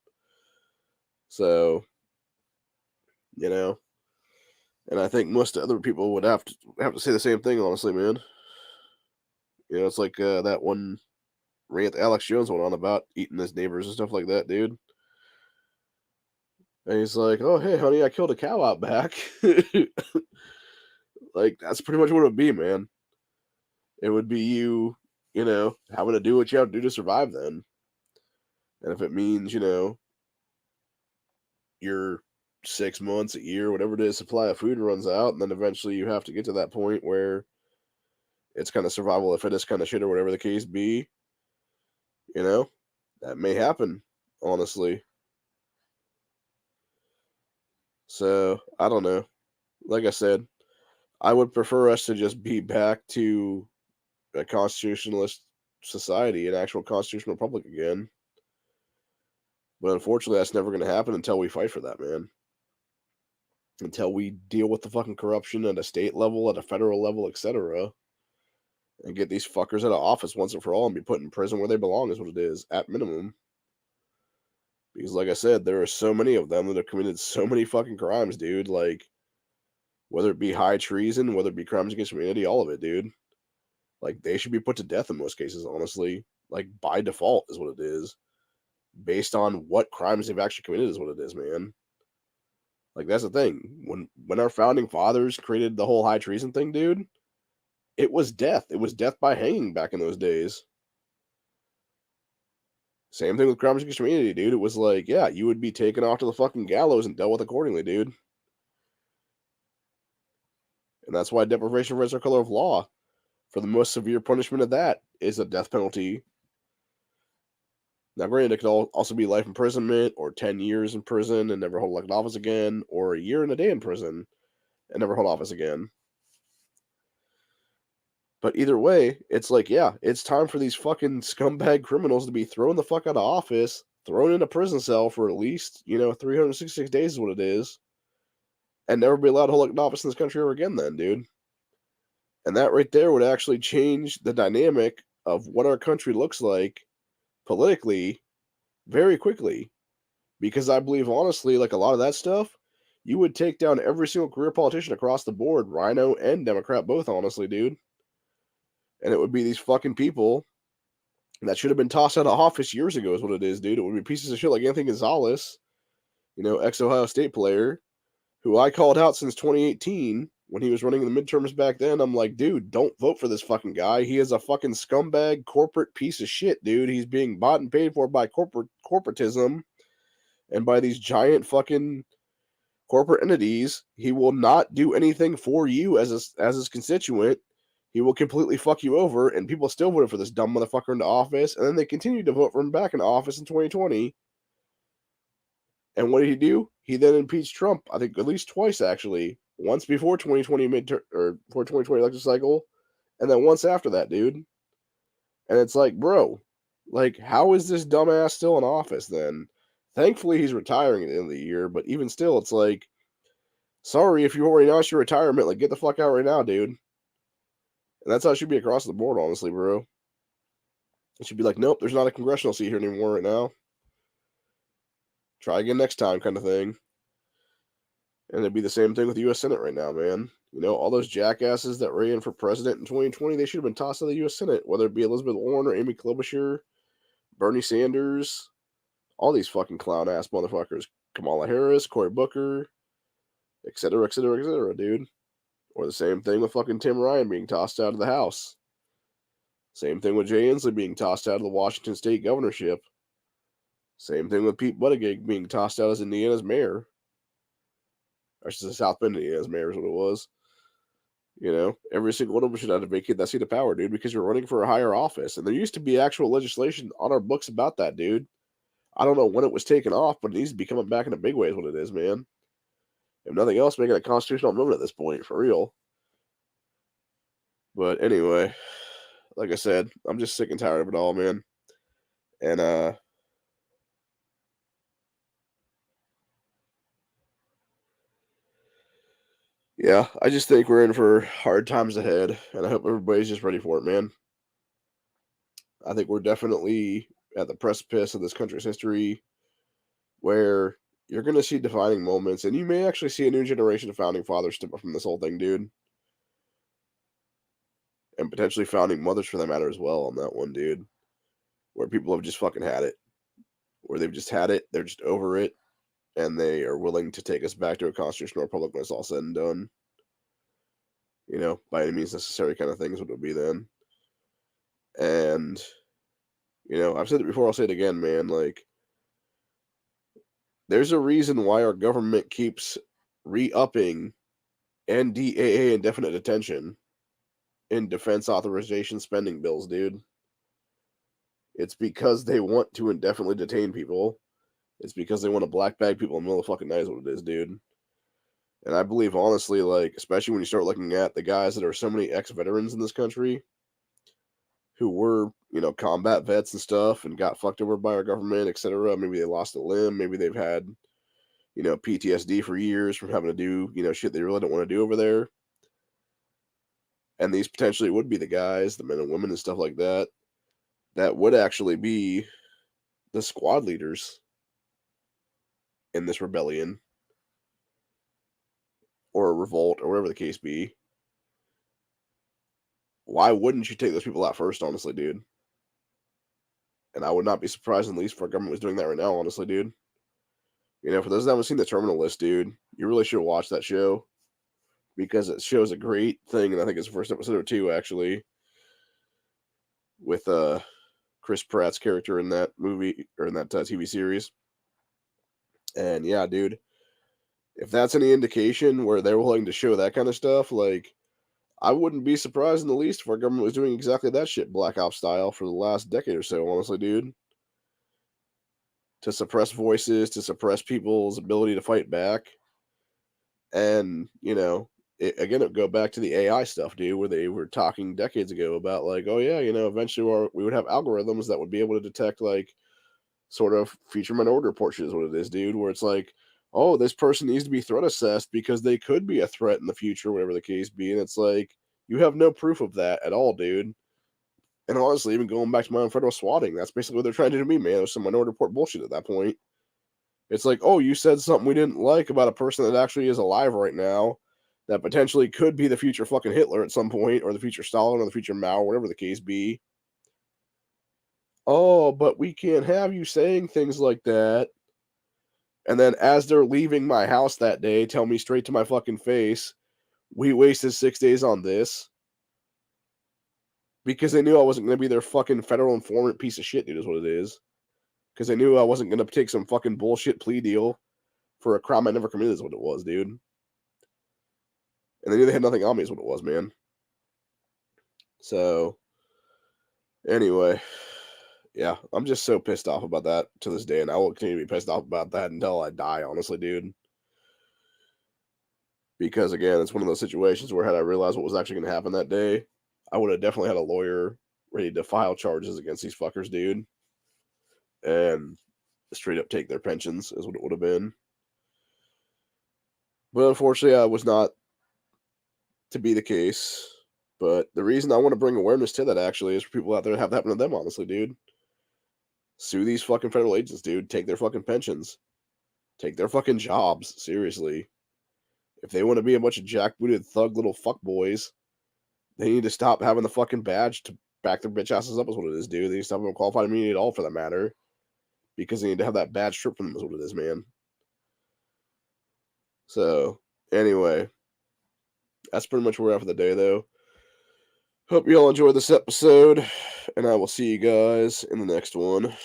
A: So, and I think most other people would have to say the same thing, honestly, man. It's like that one rant Alex Jones went on about eating his neighbors and stuff like that, dude. And he's like, "Oh, hey, honey, I killed a cow out back." Like, that's pretty much what it would be, man. It would be you, having to do what you have to do to survive then. And if it means, your 6 months, a year, whatever it is, supply of food runs out, and then eventually you have to get to that point where it's kind of survival of the fittest kind of shit or whatever the case be, that may happen, honestly. So, I don't know. Like I said, I would prefer us to just be back to a constitutionalist society, an actual constitutional republic again. But unfortunately, that's never going to happen until we fight for that, man. Until we deal with the fucking corruption at a state level, at a federal level, etc. And get these fuckers out of office once and for all and be put in prison where they belong is what it is, at minimum. Because like I said, there are so many of them that have committed so many fucking crimes, dude. Like, whether it be high treason, whether it be crimes against humanity, all of it, dude. Like, they should be put to death in most cases, honestly. Like, by default is what it is. Based on what crimes they've actually committed is what it is, man. Like, that's the thing. When our founding fathers created the whole high treason thing, dude, it was death. It was death by hanging back in those days. Same thing with crimes against humanity, dude. It was like, yeah, you would be taken off to the fucking gallows and dealt with accordingly, dude. And that's why deprivation of rights are color of law. For the most severe punishment of that is a death penalty. Now, granted, it could also be life imprisonment or 10 years in prison and never hold elected office again, or a year and a day in prison and never hold office again. But either way, it's like, yeah, it's time for these fucking scumbag criminals to be thrown the fuck out of office, thrown in a prison cell for at least, 366 days is what it is, and never be allowed to hold office in this country ever again then, dude. And that right there would actually change the dynamic of what our country looks like politically very quickly. Because I believe, honestly, like a lot of that stuff, you would take down every single career politician across the board, Rhino and Democrat both, honestly, dude. And it would be these fucking people That should have been tossed out of office years ago is what it is, dude. It would be pieces of shit like Anthony Gonzalez, ex-Ohio State player, who I called out since 2018 when he was running in the midterms back then. I'm like, dude, don't vote for this fucking guy. He is a fucking scumbag corporate piece of shit, dude. He's being bought and paid for by corporatism and by these giant fucking corporate entities. He will not do anything for you as his constituent. He will completely fuck you over, and people still voted for this dumb motherfucker into office, and then they continued to vote for him back into office in 2020. And what did he do? He then impeached Trump, I think at least twice, actually. Once before 2020 before 2020 election cycle, and then once after that, dude. And it's like, bro, like, how is this dumbass still in office then? Thankfully, he's retiring at the end of the year, but even still, it's like, sorry if you already announced your retirement, like, get the fuck out right now, dude. And that's how it should be across the board, honestly, bro. It should be like, nope, there's not a congressional seat here anymore right now. Try again next time, kind of thing. And it'd be the same thing with the U.S. Senate right now, man. All those jackasses that ran for president in 2020, they should have been tossed out of the U.S. Senate, whether it be Elizabeth Warren or Amy Klobuchar, Bernie Sanders, all these fucking clown-ass motherfuckers. Kamala Harris, Cory Booker, et cetera, dude. Or the same thing with fucking Tim Ryan being tossed out of the House. Same thing with Jay Inslee being tossed out of the Washington State governorship. Same thing with Pete Buttigieg being tossed out as Indiana's mayor. Or just South Bend, Indiana's mayor is what it was. Every single one of them should have to vacate that seat of power, dude, because you're running for a higher office. And there used to be actual legislation on our books about that, dude. I don't know when it was taken off, but it needs to be coming back in a big way is what it is, man. If nothing else, make it a constitutional amendment at this point, for real. But anyway, like I said, I'm just sick and tired of it all, man. And, yeah, I just think we're in for hard times ahead, and I hope everybody's just ready for it, man. I think we're definitely at the precipice of this country's history where you're going to see defining moments, and you may actually see a new generation of founding fathers step up from this whole thing, dude. And potentially founding mothers for that matter as well on that one, dude. Where people have just fucking had it. Where they've just had it, they're just over it, and they are willing to take us back to a constitutional republic when it's all said and done. By any means necessary kind of things what it would be then. And, I've said it before, I'll say it again, man, like, there's a reason why our government keeps re-upping NDAA, indefinite detention, in defense authorization spending bills, dude. It's because they want to indefinitely detain people. It's because they want to black bag people in the middle of the fucking night is what it is, dude. And I believe, honestly, like, especially when you start looking at the guys that are so many ex-veterans in this country who were, combat vets and stuff and got fucked over by our government, etc. Maybe they lost a limb. Maybe they've had, PTSD for years from having to do, shit they really don't want to do over there. And these potentially would be the guys, the men and women and stuff like that, that would actually be the squad leaders in this rebellion or a revolt or whatever the case be. Why wouldn't you take those people out first, honestly, dude? And I would not be surprised, at least, if our government was doing that right now, honestly, dude. For those that haven't seen The Terminal List, dude, you really should watch that show because it shows a great thing, and I think it's the first episode or two, actually, with Chris Pratt's character in that movie, or in that TV series. And yeah, dude, if that's any indication where they're willing to show that kind of stuff, like, I wouldn't be surprised in the least if our government was doing exactly that shit, Black Ops style, for the last decade or so, honestly, dude. To suppress voices, to suppress people's ability to fight back. And, again, it would go back to the AI stuff, dude, where they were talking decades ago about, like, oh yeah, eventually we would have algorithms that would be able to detect, like, sort of feature minority report shit is what it is, dude, where it's like, oh, this person needs to be threat assessed because they could be a threat in the future, whatever the case be. And it's like, you have no proof of that at all, dude. And honestly, even going back to my own federal swatting, that's basically what they're trying to do to me, man. It was some minority report bullshit at that point. It's like, oh, you said something we didn't like about a person that actually is alive right now that potentially could be the future fucking Hitler at some point, or the future Stalin, or the future Mao, whatever the case be. oh, but we can't have you saying things like that. And then as they're leaving my house that day, tell me straight to my fucking face, we wasted 6 days on this. Because they knew I wasn't going to be their fucking federal informant piece of shit, dude, is what it is. Because they knew I wasn't going to take some fucking bullshit plea deal for a crime I never committed, is what it was, dude. And they knew they had nothing on me, is what it was, man. So, anyway, yeah, I'm just so pissed off about that to this day, and I will continue to be pissed off about that until I die, honestly, dude. Because, again, it's one of those situations where had I realized what was actually going to happen that day, I would have definitely had a lawyer ready to file charges against these fuckers, dude. And straight up take their pensions is what it would have been. But unfortunately, I was not to be the case. But the reason I want to bring awareness to that actually is for people out there to have that happen to them, honestly, dude. Sue these fucking federal agents, dude. Take their fucking pensions. Take their fucking jobs, seriously. If they want to be a bunch of jackbooted thug little fuckboys, they need to stop having the fucking badge to back their bitch asses up is what it is, dude. They need to stop having qualified immunity at all for that matter. Because they need to have that badge stripped from them is what it is, man. So, anyway. That's pretty much where we're at for the day, though. Hope you all enjoyed this episode, and I will see you guys in the next one.